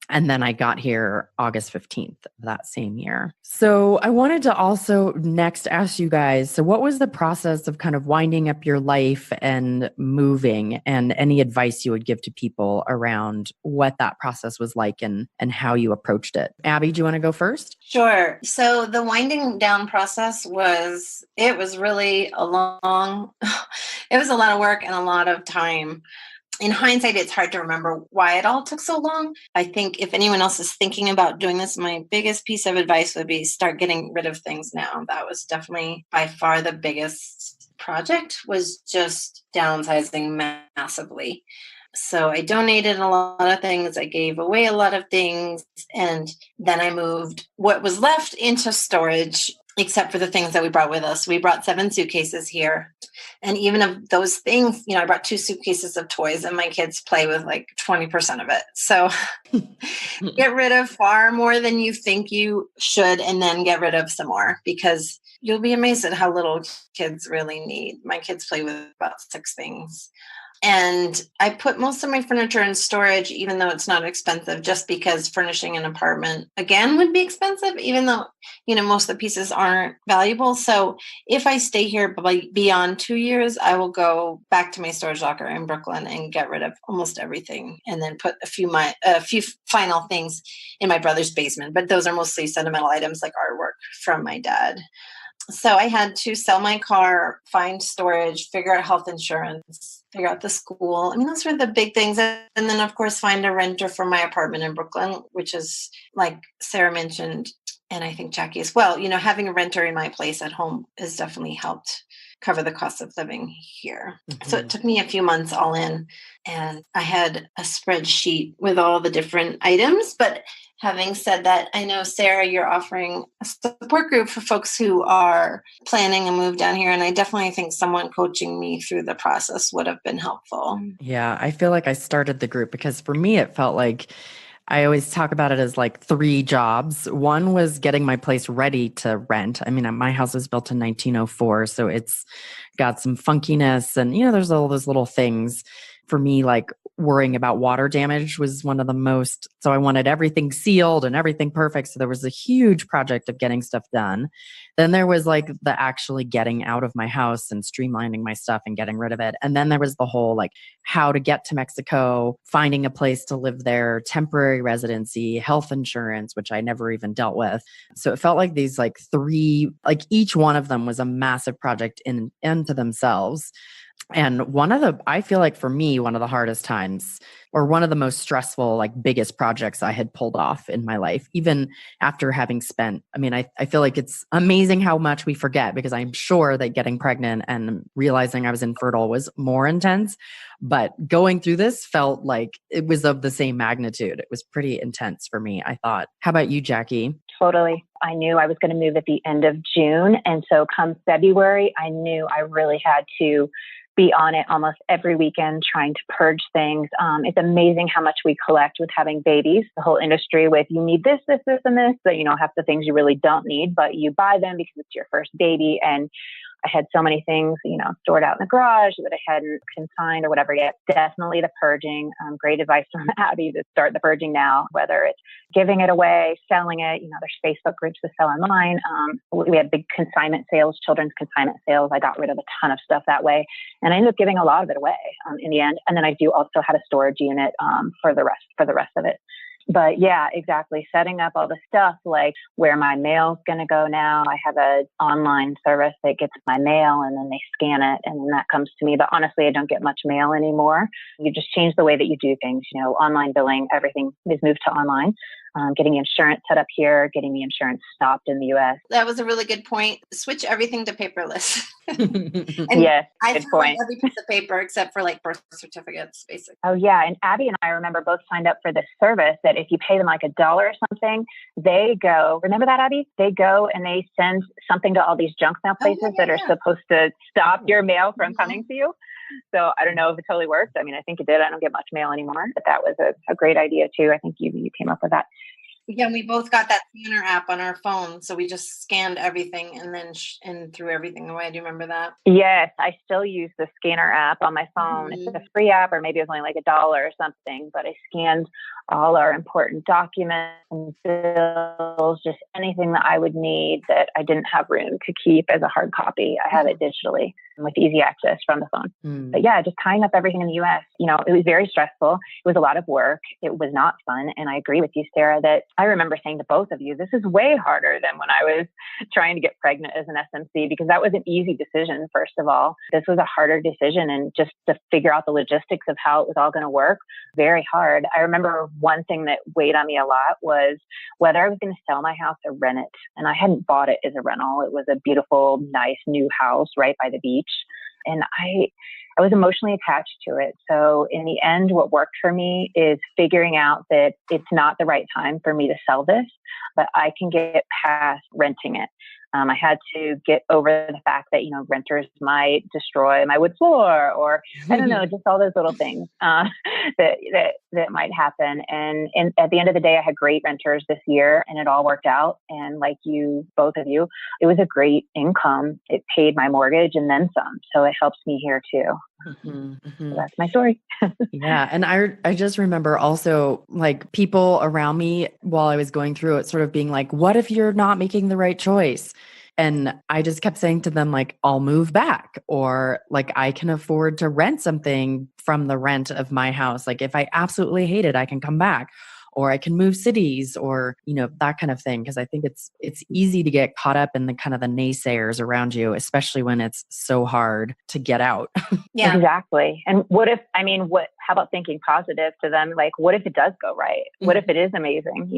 And then I got here August 15th of that same year. So I wanted to also next ask you guys, so what was the process of kind of winding up your life and moving, and any advice you would give to people around what that process was like and how you approached it? Abby, do you want to go first? Sure. So the winding down process was really a lot of work and a lot of time. In hindsight, it's hard to remember why it all took so long. I think if anyone else is thinking about doing this, my biggest piece of advice would be start getting rid of things now. That was definitely by far the biggest project, was just downsizing massively. So I donated a lot of things. I gave away a lot of things. And then I moved what was left into storage, except for the things that we brought with us. We brought 7 suitcases here. And even of those things, I brought 2 suitcases of toys, and my kids play with like 20% of it. So get rid of far more than you think you should, and then get rid of some more, because you'll be amazed at how little kids really need. My kids play with about 6 things. And I put most of my furniture in storage, even though it's not expensive, just because furnishing an apartment, again, would be expensive, even though, most of the pieces aren't valuable. So if I stay here beyond 2 years, I will go back to my storage locker in Brooklyn and get rid of almost everything, and then put a few final things in my brother's basement. But those are mostly sentimental items like artwork from my dad. So I had to sell my car, find storage, figure out health insurance, figure out the school. Those were the big things. And then, of course, find a renter for my apartment in Brooklyn, which is, like Sarah mentioned, and I think Jackie as well, having a renter in my place at home has definitely helped cover the cost of living here. Mm-hmm. So it took me a few months all in, and I had a spreadsheet with all the different items. But having said that, I know, Sarah, you're offering a support group for folks who are planning a move down here. And I definitely think someone coaching me through the process would have been helpful. Yeah, I feel like I started the group because for me, it felt like I always talk about it as like 3 jobs. One was getting my place ready to rent. My house was built in 1904, so it's got some funkiness, and there's all those little things. For me, like worrying about water damage was one of the most, so I wanted everything sealed and everything perfect. So there was a huge project of getting stuff done. Then there was like the actually getting out of my house and streamlining my stuff and getting rid of it. And then there was the whole like how to get to Mexico, finding a place to live there, temporary residency, health insurance, which I never even dealt with. So it felt like these like 3, like each one of them was a massive project into themselves. And I feel like for me, one of the hardest times, or one of the most stressful, like biggest projects I had pulled off in my life, even after having spent, I feel like it's amazing how much we forget, because I'm sure that getting pregnant and realizing I was infertile was more intense, but going through this felt like it was of the same magnitude. It was pretty intense for me, I thought. How about you, Jackie? Totally. I knew I was going to move at the end of June. And so come February, I knew I really had to be on it almost every weekend trying to purge things. It's amazing how much we collect with having babies, the whole industry with you need this, this, this, and this, but half the things you really don't need, but you buy them because it's your first baby. And I had so many things, stored out in the garage that I hadn't consigned or whatever yet. Definitely the purging. Great advice from Abby to start the purging now, whether it's giving it away, selling it. There's Facebook groups to sell online. We had big consignment sales, children's consignment sales. I got rid of a ton of stuff that way. And I ended up giving a lot of it away in the end. And then I do also have a storage unit for the rest of it. But yeah, exactly. Setting up all the stuff like where my mail's going to go now. I have an online service that gets my mail and then they scan it and then that comes to me. But honestly, I don't get much mail anymore. You just change the way that you do things. Online billing, everything is moved to online. Getting the insurance set up here, getting the insurance stopped in the US. That was a really good point. Switch everything to paperless. And yes, I good throw away point. every piece of paper except for like birth certificates, basically. Oh yeah, and Abby and I remember both signed up for this service that if you pay them like $1 or something, they go. Remember that, Abby? They go and they send something to all these junk mail places that are supposed to stop your mail from coming to you. So I don't know if it totally works. I mean, I think it did. I don't get much mail anymore, but that was a great idea too. I think you came up with that. Yeah, and we both got that scanner app on our phone. So we just scanned everything and then and threw everything away. Do you remember that? Yes, I still use the scanner app on my phone. It's a free app, or maybe it was only like $1 or something, but I scanned all our important documents and bills, just anything that I would need that I didn't have room to keep as a hard copy. I have it digitally with easy access from the phone. But yeah, just tying up everything in the US, it was very stressful. It was a lot of work. It was not fun. And I agree with you, Sarah, that I remember saying to both of you, this is way harder than when I was trying to get pregnant as an SMC, because that was an easy decision, first of all. This was a harder decision, and just to figure out the logistics of how it was all going to work, very hard. I remember one thing that weighed on me a lot was whether I was going to sell my house or rent it. And I hadn't bought it as a rental. It was a beautiful, nice new house right by the beach. And I was emotionally attached to it. So in the end, what worked for me is figuring out that it's not the right time for me to sell this, but I can get past renting it. I had to get over the fact that, renters might destroy my wood floor, or I don't know, just all those little things that might happen. And at the end of the day, I had great renters this year and it all worked out. And like both of you, it was a great income. It paid my mortgage and then some. So it helps me here too. So that's my story. Yeah. And I just remember also like people around me while I was going through it sort of being like, what if you're not making the right choice? And I just kept saying to them, like, I'll move back, or like, I can afford to rent something from the rent of my house. Like if I absolutely hate it, I can come back, or I can move cities, or, that kind of thing. Cause I think it's easy to get caught up in the kind of the naysayers around you, especially when it's so hard to get out. Yeah, exactly. And how about thinking positive to them? Like, what if it does go right? What if it is amazing,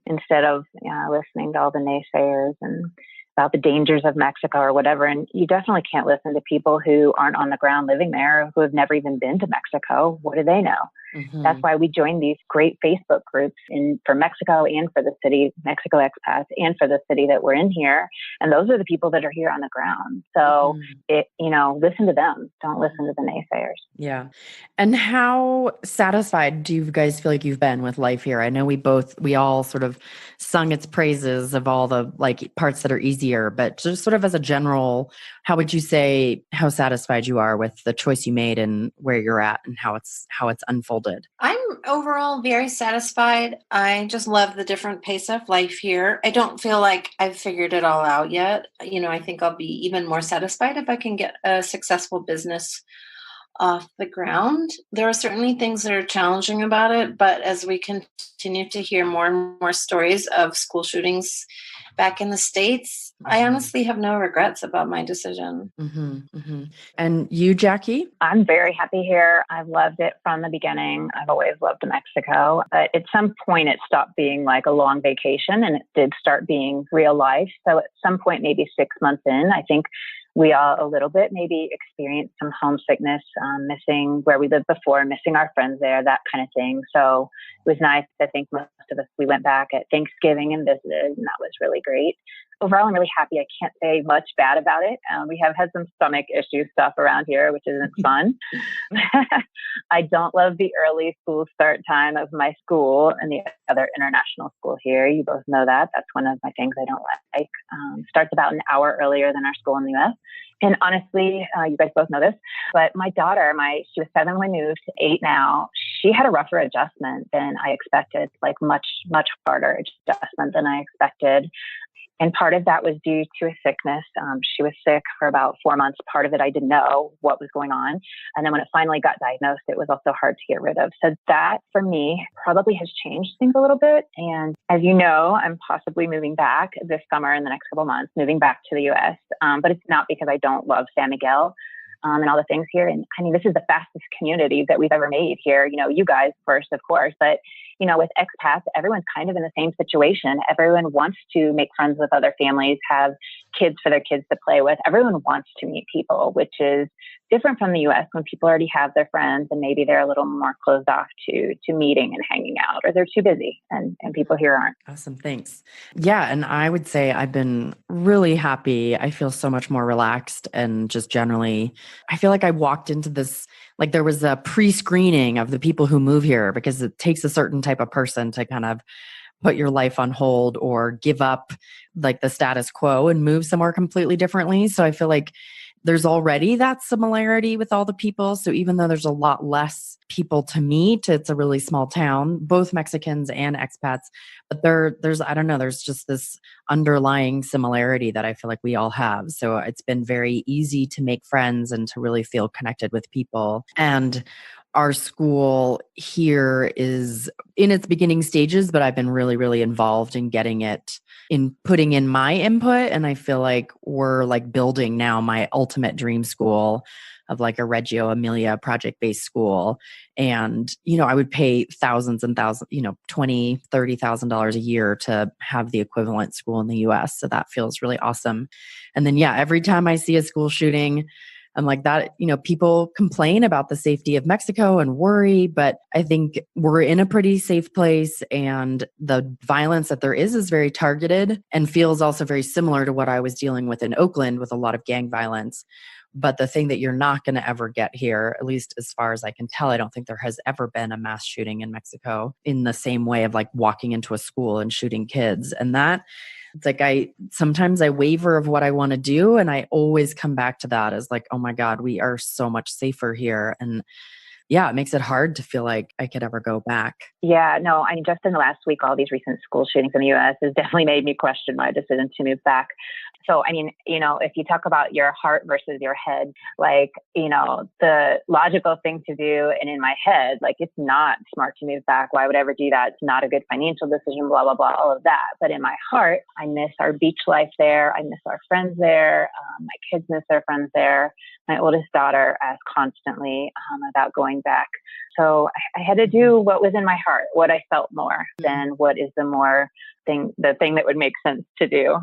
instead of listening to all the naysayers and about the dangers of Mexico or whatever. And you definitely can't listen to people who aren't on the ground living there, who have never even been to Mexico. What do they know? That's why we joined these great Facebook groups for Mexico and for the city, Mexico expats, and for the city that we're in here. And those are the people that are here on the ground. So, listen to them. Don't listen to the naysayers. Yeah. And how satisfied do you guys feel like you've been with life here? I know we all sort of sung its praises of all the like parts that are easier, but just sort of as a general, how would you say how satisfied you are with the choice you made and where you're at and how it's unfolded? I'm overall very satisfied. I just love the different pace of life here. I don't feel like I've figured it all out yet. I think I'll be even more satisfied if I can get a successful business off the ground. There are certainly things that are challenging about it, but as we continue to hear more and more stories of school shootings back in the States, I honestly have no regrets about my decision. And you, Jackie? I'm very happy here. I've loved it from the beginning. I've always loved Mexico, but at some point it stopped being like a long vacation and it did start being real life. So at some point, maybe 6 months in, I think we all a little bit maybe experienced some homesickness, missing where we lived before, missing our friends there, that kind of thing. So it was nice. I think most of us, we went back at Thanksgiving and visited, and that was really great. Overall, I'm really happy. I can't say much bad about it. We have had some stomach issue stuff around here, which isn't fun. I don't love the early school start time of my school and the other international school here. You both know that. That's one of my things I don't like. Starts about an hour earlier than our school in the US. And honestly, you guys both know this, but my daughter, she was 7 when we moved, 8 now. She had a rougher adjustment than I expected, like much, much harder adjustment than I expected. And part of that was due to a sickness. She was sick for about 4 months. Part of it, I didn't know what was going on. And then when it finally got diagnosed, it was also hard to get rid of. So that for me probably has changed things a little bit. And as you know, I'm possibly moving back this summer in the next couple of months, moving back to the US. But it's not because I don't love San Miguel. And all the things here. And I mean, this is the fastest community that we've ever made here. You know, you guys first, of course, but you know, with expats, everyone's kind of in the same situation. Everyone wants to make friends with other families, have kids for their kids to play with. Everyone wants to meet people, which is different from the US when people already have their friends and maybe they're a little more closed off to meeting and hanging out, or they're too busy and people here aren't. Awesome. Thanks. Yeah. And I would say I've been really happy. I feel so much more relaxed and just generally, I feel like I walked into this, like there was a pre-screening of the people who move here because it takes a certain type of person to kind of put your life on hold or give up like the status quo and move somewhere completely differently. So I feel like there's already that similarity with all the people. So even though there's a lot less people to meet, it's a really small town, both Mexicans and expats, but there's, I don't know, there's just this underlying similarity that I feel like we all have. So it's been very easy to make friends and to really feel connected with people. And our school here is in its beginning stages, but I've been really, really involved in getting it, in putting in my input. And I feel like we're like building now my ultimate dream school of like a Reggio Emilia project-based school. And, you know, I would pay thousands and thousands, you know, $20,000, $30,000 a year to have the equivalent school in the US. So that feels really awesome. And then, yeah, every time I see a school shooting, I'm like that, you know, people complain about the safety of Mexico and worry, but I think we're in a pretty safe place and the violence that there is very targeted and feels also very similar to what I was dealing with in Oakland with a lot of gang violence. But the thing that you're not going to ever get here, at least as far as I can tell, I don't think there has ever been a mass shooting in Mexico in the same way of like walking into a school and shooting kids. And that, it's like sometimes I waver of what I want to do. And I always come back to that as like, oh my God, we are so much safer here. And yeah, it makes it hard to feel like I could ever go back. Yeah, no, I mean, just in the last week, all these recent school shootings in the US has definitely made me question my decision to move back. So, I mean, you know, if you talk about your heart versus your head, like, you know, the logical thing to do, and in my head, like, it's not smart to move back. Why would I ever do that? It's not a good financial decision, blah, blah, blah, all of that. But in my heart, I miss our beach life there. I miss our friends there. My kids miss their friends there. My oldest daughter asks constantly about going back. So I had to do what was in my heart, what I felt more than what is the thing that would make sense to do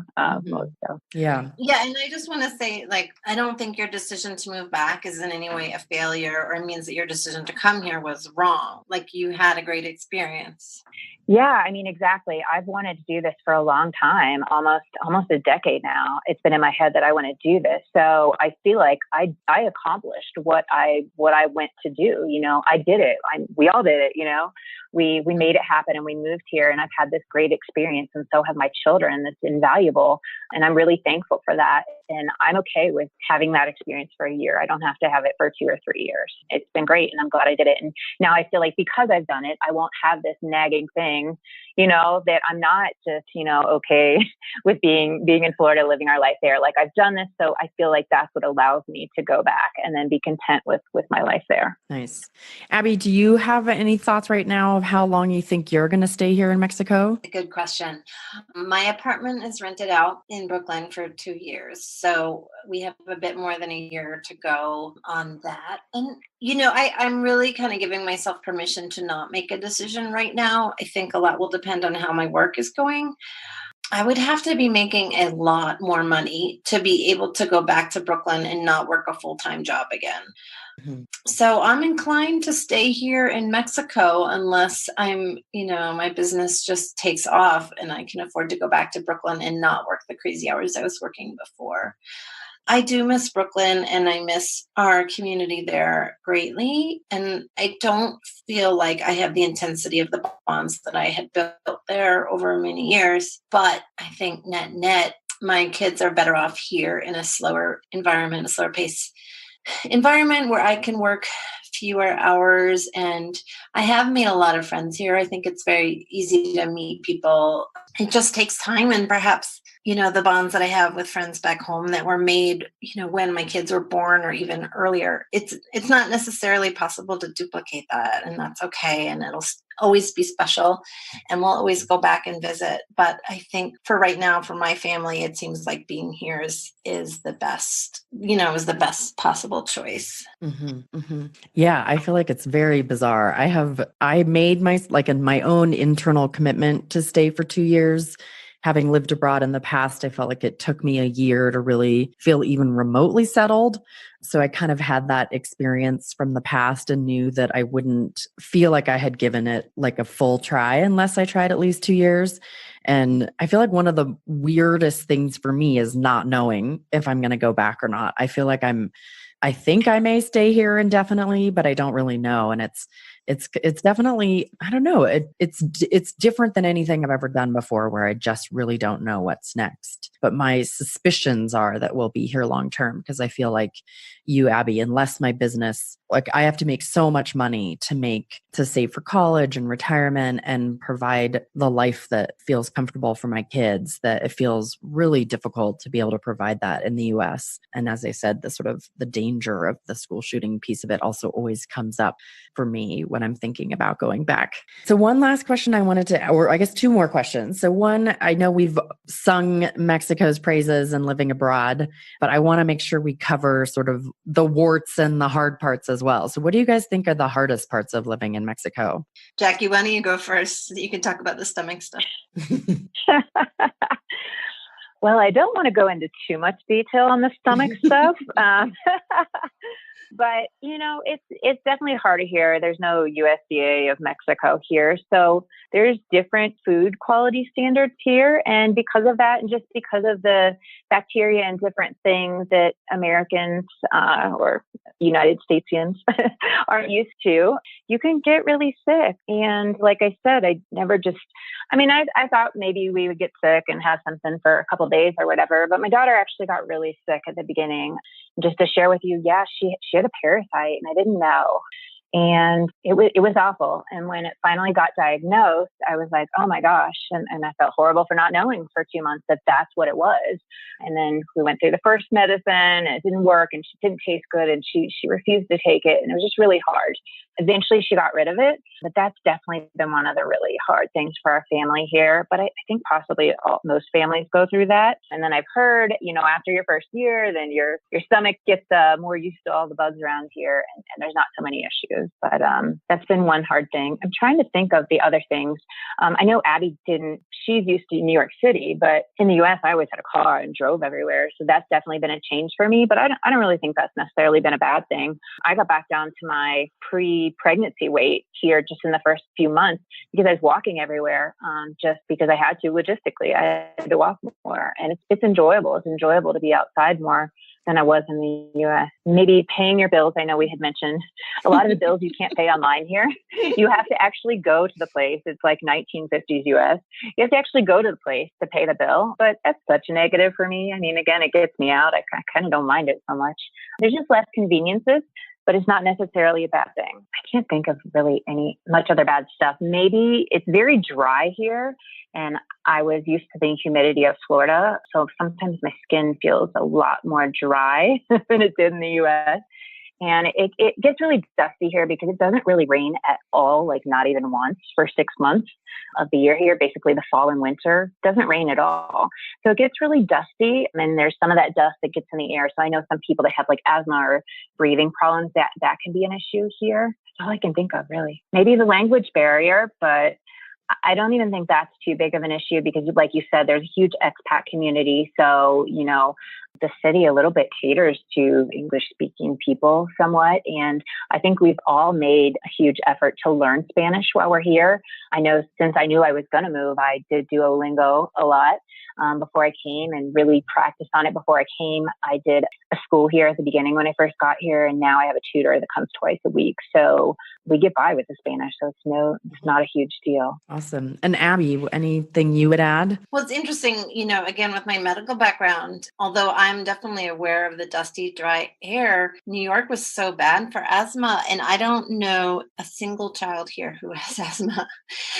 most so. Yeah. Yeah. And I just want to say, like, I don't think your decision to move back is in any way a failure or means that your decision to come here was wrong. Like, you had a great experience. Yeah, I mean, exactly. I've wanted to do this for a long time, almost a decade now. It's been in my head that I want to do this. So I feel like I accomplished what I went to do. You know, I did it. We all did it. You know, we made it happen and we moved here, and I've had this great experience, and so have my children. That's invaluable, and I'm really thankful for that. And I'm okay with having that experience for a year. I don't have to have it for 2 or 3 years. It's been great, and I'm glad I did it. And now I feel like because I've done it, I won't have this nagging thing, you know, that I'm not just, you know, okay with being in Florida, living our life there. Like, I've done this, so I feel like that's what allows me to go back and then be content with my life there. Nice. Abby, do you have any thoughts right now of how long you think you're going to stay here in Mexico? Good question. My apartment is rented out in Brooklyn for 2 years. So we have a bit more than a year to go on that. And, you know, I'm really kind of giving myself permission to not make a decision right now. I think a lot will depend on how my work is going. I would have to be making a lot more money to be able to go back to Brooklyn and not work a full-time job again. Mm-hmm. So I'm inclined to stay here in Mexico unless my business just takes off and I can afford to go back to Brooklyn and not work the crazy hours I was working before. I do miss Brooklyn and I miss our community there greatly. And I don't feel like I have the intensity of the bonds that I had built there over many years. But I think net, my kids are better off here in a slower environment, a slower pace environment where I can work fewer hours. And I have made a lot of friends here. I think it's very easy to meet people. It just takes time, and perhaps, the bonds that I have with friends back home that were made, when my kids were born or even earlier, it's not necessarily possible to duplicate that, and that's okay. And it'll always be special, and we'll always go back and visit. But I think for right now, for my family, it seems like being here is the best, is the best possible choice. Yeah, I feel like it's very bizarre. I made my own internal commitment to stay for 2 years. Having lived abroad in the past, I felt like it took me a year to really feel even remotely settled. So I kind of had that experience from the past and knew that I wouldn't feel like I had given it like a full try unless I tried at least 2 years. And I feel like one of the weirdest things for me is not knowing if I'm going to go back or not. I feel like I think I may stay here indefinitely, but I don't really know. And it's definitely, I don't know. It's different than anything I've ever done before, where I just really don't know what's next. But my suspicions are that we'll be here long term, because I feel like you, Abby, unless my business, like I have to make so much money to save for college and retirement and provide the life that feels comfortable for my kids, that it feels really difficult to be able to provide that in the US. And as I said, the danger of the school shooting piece of it also always comes up for me when I'm thinking about going back. So one last question or I guess 2 more questions. So one, I know we've sung Mexico's praises and living abroad, but I want to make sure we cover sort of the warts and the hard parts as well. So what do you guys think are the hardest parts of living in Mexico? Jackie, why don't you go first? So you can talk about the stomach stuff. Well, I don't want to go into too much detail on the stomach stuff. But, it's definitely harder here. There's no USDA of Mexico here. So there's different food quality standards here. And because of that, and just because of the bacteria and different things that Americans or United Statesians aren't used to, you can get really sick. And like I said, I thought maybe we would get sick and have something for a couple of days or whatever. But my daughter actually got really sick at the beginning. Just to share with you, she had a parasite and I didn't know. And it was awful. And when it finally got diagnosed, I was like, oh my gosh. And I felt horrible for not knowing for 2 months that that's what it was. And then we went through the first medicine and it didn't work and she didn't taste good and she refused to take it. And it was just really hard. Eventually she got rid of it, but that's definitely been one of the really hard things for our family here. But I think possibly most families go through that. And then I've heard, after your first year, then your stomach gets more used to all the bugs around here and there's not so many issues. But that's been one hard thing. I'm trying to think of the other things. I know Abby she's used to New York City, but in the US, I always had a car and drove everywhere. So that's definitely been a change for me, but I don't really think that's necessarily been a bad thing. I got back down to my pre-pregnancy weight here just in the first few months because I was walking everywhere, just because I had to logistically. I had to walk more and it's enjoyable. It's enjoyable to be outside more than I was in the US. Maybe paying your bills. I know we had mentioned a lot of the bills you can't pay online here. You have to actually go to the place. It's like 1950s US. You have to actually go to the place to pay the bill. But that's such a negative for me. I mean, again, it gets me out. I kind of don't mind it so much. There's just less conveniences, but it's not necessarily a bad thing. I can't think of really much other bad stuff. Maybe it's very dry here. And I was used to the humidity of Florida. So sometimes my skin feels a lot more dry than it did in the US. And it gets really dusty here because it doesn't really rain at all, like not even once for 6 months of the year here. Basically the fall and winter doesn't rain at all. So it gets really dusty. And there's some of that dust that gets in the air. So I know some people that have like asthma or breathing problems, that can be an issue here. That's all I can think of really. Maybe the language barrier, but I don't even think that's too big of an issue because like you said, there's a huge expat community. So, the city a little bit caters to English speaking people somewhat. And I think we've all made a huge effort to learn Spanish while we're here. I know since I knew I was going to move, I did Duolingo a lot before I came and really practiced on it before I came. I did a school here at the beginning when I first got here. And now I have a tutor that comes twice a week. So we get by with the Spanish. So it's not a huge deal. Awesome. And Abby, anything you would add? Well, it's interesting, again, with my medical background, although I'm definitely aware of the dusty, dry air. New York was so bad for asthma, and I don't know a single child here who has asthma.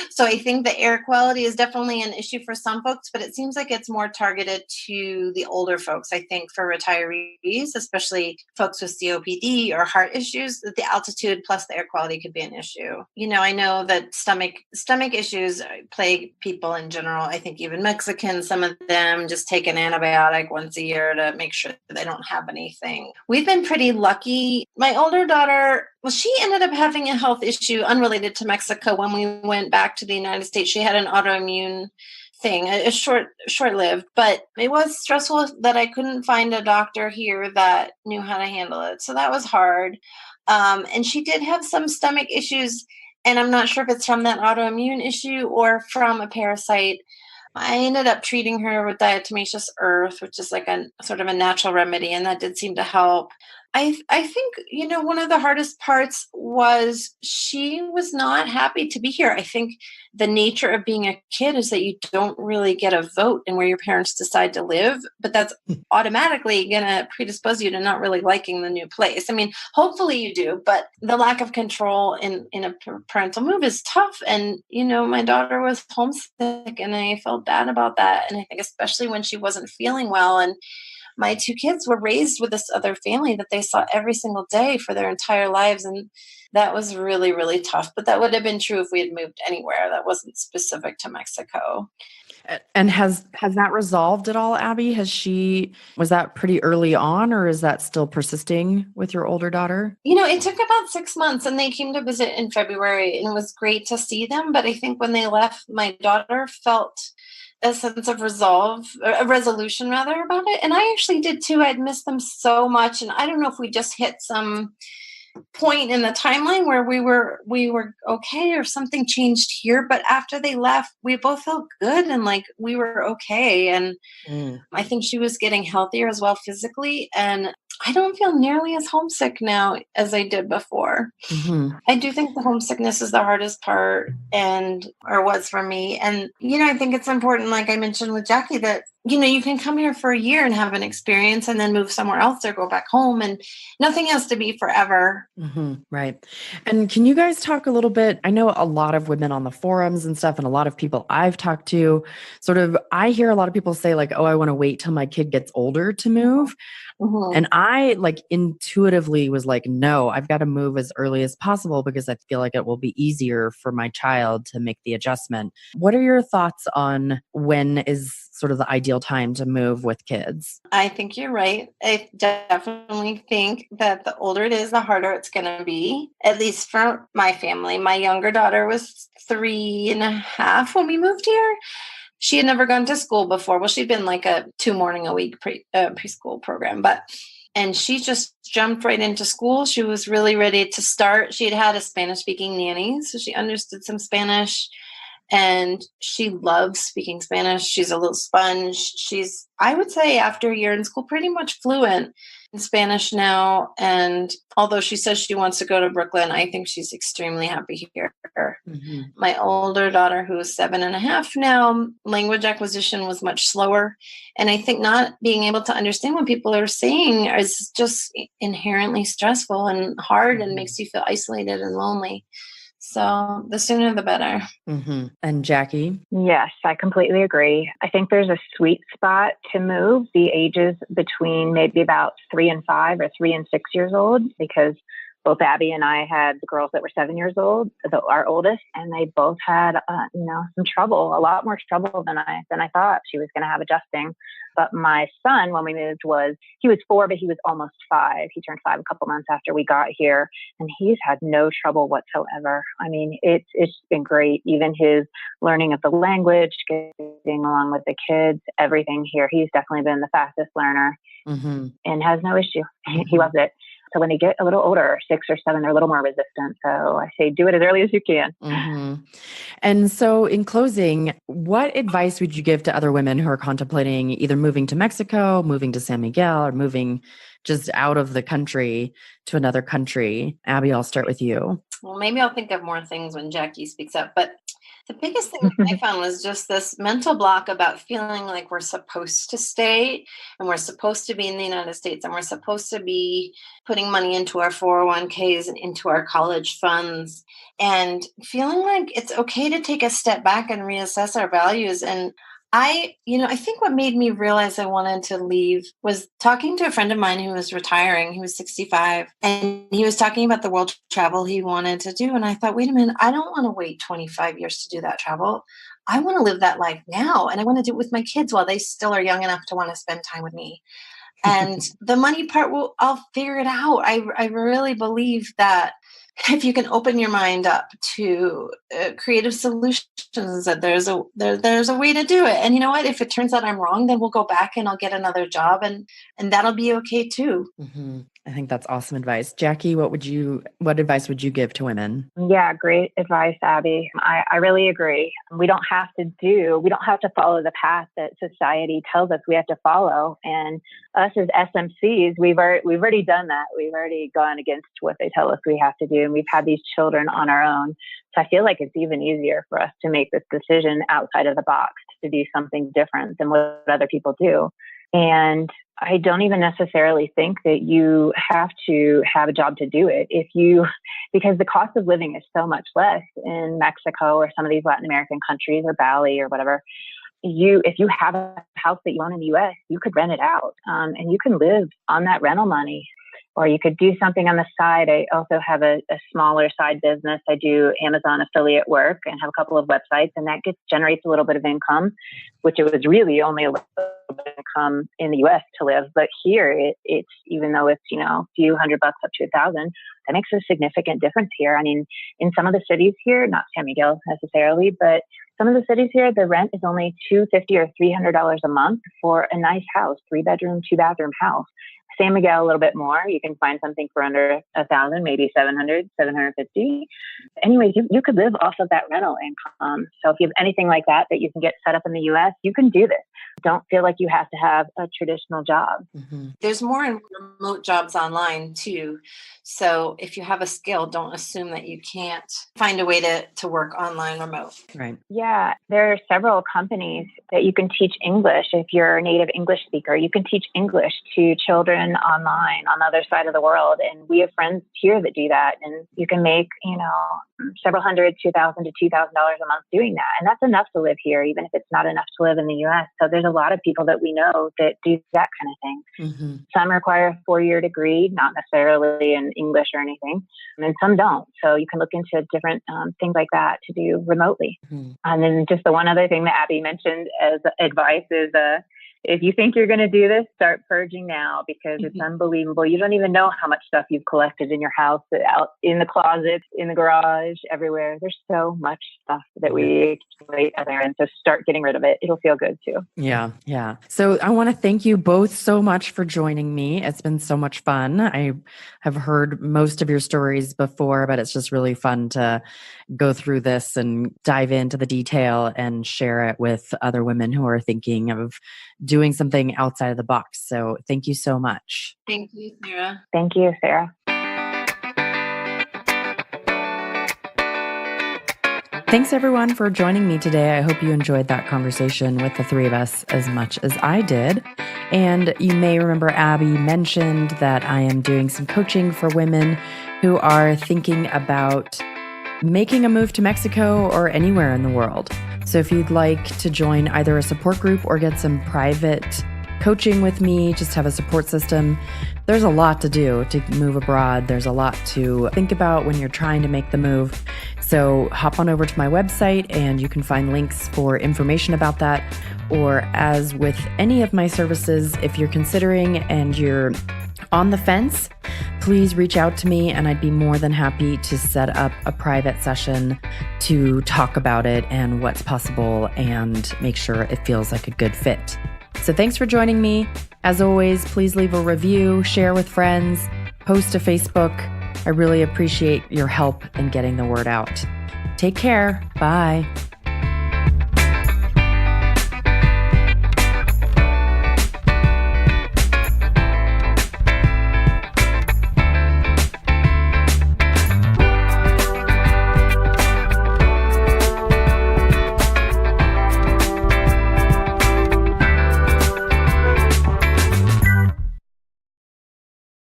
So I think the air quality is definitely an issue for some folks, but it seems like it's more targeted to the older folks. I think for retirees, especially folks with COPD or heart issues, that the altitude plus the air quality could be an issue. I know that stomach issues plague people in general. I think even Mexicans, some of them just take an antibiotic once a year to make sure they don't have anything. We've been pretty lucky. My older daughter, well, she ended up having a health issue unrelated to Mexico when we went back to the United States. She had an autoimmune thing, a short-lived, but it was stressful that I couldn't find a doctor here that knew how to handle it. So that was hard. And she did have some stomach issues, and I'm not sure if it's from that autoimmune issue or from a parasite. I ended up treating her with diatomaceous earth, which is like a sort of a natural remedy, and that did seem to help. I think, one of the hardest parts was she was not happy to be here. I think the nature of being a kid is that you don't really get a vote in where your parents decide to live, but that's automatically going to predispose you to not really liking the new place. I mean, hopefully you do, but the lack of control in a parental move is tough. And, my daughter was homesick and I felt bad about that. And I think especially when she wasn't feeling well, and my two kids were raised with this other family that they saw every single day for their entire lives. And that was really, really tough. But that would have been true if we had moved anywhere that wasn't specific to Mexico. And has that resolved at all, Abby? Was that pretty early on, or is that still persisting with your older daughter? It took about 6 months, and they came to visit in February, and it was great to see them. But I think when they left, my daughter felt a sense of a resolution rather, about it. And I actually did too. I'd missed them so much. And I don't know if we just hit some point in the timeline where we were okay, or something changed here. But after they left, we both felt good and like we were okay. And I think she was getting healthier as well physically. And I don't feel nearly as homesick now as I did before. Mm-hmm. I do think the homesickness is the hardest part, or was for me. And, I think it's important, like I mentioned with Jackie, that, you can come here for a year and have an experience and then move somewhere else or go back home, and nothing has to be forever. Mm-hmm. Right. And can you guys talk a little bit? I know a lot of women on the forums and stuff, and a lot of people I've talked to I hear a lot of people say like, oh, I want to wait till my kid gets older to move. Mm-hmm. And I intuitively was like, no, I've got to move as early as possible because I feel like it will be easier for my child to make the adjustment. What are your thoughts on when is sort of the ideal time to move with kids? I think you're right. I definitely think that the older it is, the harder it's going to be, at least for my family. My younger daughter was 3.5 when we moved here. She had never gone to school before. Well, she'd been like a 2 morning a week preschool program, and she just jumped right into school. She was really ready to start. She had a Spanish speaking nanny, so she understood some Spanish, and she loves speaking Spanish. She's a little sponge. She's, I would say, after a year in school, pretty much fluent in Spanish now. And although she says she wants to go to Brooklyn, I think she's extremely happy here. Mm-hmm. My older daughter, who is 7.5 now, language acquisition was much slower. And I think not being able to understand what people are saying is just inherently stressful and hard, and makes you feel isolated and lonely. So the sooner the better. Mm-hmm. And Jackie? Yes, I completely agree. I think there's a sweet spot to move the ages between maybe about 3 and 5 or 3 and 6 years old, because both Abby and I had the girls that were 7 years old, our oldest, and they both had, some trouble, a lot more trouble than I thought she was going to have adjusting. But my son, when we moved, he was 4, but he was almost 5. He turned 5 a couple months after we got here, and he's had no trouble whatsoever. I mean, it's been great. Even his learning of the language, getting along with the kids, everything here. He's definitely been the fastest learner, and has no issue. He loves it. So when they get a little older, 6 or 7, they're a little more resistant. So I say, do it as early as you can. Mm-hmm. And so in closing, what advice would you give to other women who are contemplating either moving to Mexico, moving to San Miguel, or moving just out of the country to another country? Abby, I'll start with you. Well, maybe I'll think of more things when Jackie speaks up, but The biggest thing I found was just this mental block about feeling like we're supposed to stay and we're supposed to be in the United States and we're supposed to be putting money into our 401ks and into our college funds, and feeling like it's okay to take a step back and reassess our values. And I think what made me realize I wanted to leave was talking to a friend of mine who was retiring. He was 65 and he was talking about the world travel he wanted to do. And I thought, wait a minute, I don't want to wait 25 years to do that travel. I want to live that life now. And I want to do it with my kids while they still are young enough to want to spend time with me. And the money part, I'll figure it out. I really believe that if you can open your mind up to creative solutions, that there's a way to do it. And you know what? If it turns out I'm wrong, then we'll go back and I'll get another job, and that'll be okay too. Mm-hmm. I think that's awesome advice. Jackie, what advice would you give to women? Yeah, great advice, Abby. I really agree. We don't have to follow the path that society tells us we have to follow. And us as SMCs, we've already done that. We've already gone against what they tell us we have to do. And we've had these children on our own. So I feel like it's even easier for us to make this decision outside of the box, to do something different than what other people do. And I don't even necessarily think that you have to have a job to do it because the cost of living is so much less in Mexico or some of these Latin American countries or Bali or whatever. If you have a house that you own in the US, you could rent it out, and you can live on that rental money. Or you could do something on the side. I also have a smaller side business. I do Amazon affiliate work and have a couple of websites, and that generates a little bit of income, which it was really only a little bit of income in the US to live. But here, it's even though it's, a few $100 up to $1,000, that makes a significant difference here. I mean, in some of the cities here, not San Miguel necessarily, but some of the cities here, the rent is only $250 or $300 a month for a nice house, 3-bedroom, 2-bathroom house. San Miguel, a little bit more. You can find something for under $1,000, maybe $700, $750. Anyways, you could live off of that rental income. So if you have anything like that you can get set up in the US, you can do this. Don't feel like you have to have a traditional job. Mm-hmm. There's more remote jobs online too. So if you have a skill, don't assume that you can't find a way to work online remote. Right. Yeah, there are several companies that you can teach English. If you're a native English speaker, you can teach English to children online on the other side of the world. And we have friends here that do that. And you can make, several hundred, $2,000 to $2,000 a month doing that. And that's enough to live here, even if it's not enough to live in the US. So there's a lot of people that we know that do that kind of thing. Mm-hmm. Some require a 4-year degree, not necessarily in English or anything, and some don't. So you can look into different things like that to do remotely. Mm-hmm. And then just the one other thing that Abby mentioned as advice is if you think you're going to do this, start purging now, because it's unbelievable. You don't even know how much stuff you've collected in your house, out in the closet, in the garage, everywhere. There's so much stuff that we accumulate there. And so start getting rid of it. It'll feel good too. Yeah. Yeah. So I want to thank you both so much for joining me. It's been so much fun. I have heard most of your stories before, but it's just really fun to go through this and dive into the detail and share it with other women who are thinking of doing something outside of the box. So thank you so much. Thank you, Sarah. Thank you, Sarah. Thanks everyone for joining me today. I hope you enjoyed that conversation with the three of us as much as I did. And you may remember Abby mentioned that I am doing some coaching for women who are thinking about making a move to Mexico or anywhere in the world. So if you'd like to join either a support group or get some private coaching with me, just have a support system, there's a lot to do to move abroad. There's a lot to think about when you're trying to make the move. So hop on over to my website and you can find links for information about that. Or as with any of my services, if you're considering and you're on the fence, please reach out to me and I'd be more than happy to set up a private session to talk about it and what's possible and make sure it feels like a good fit. So thanks for joining me. As always, please leave a review, share with friends, post to Facebook. I really appreciate your help in getting the word out. Take care. Bye.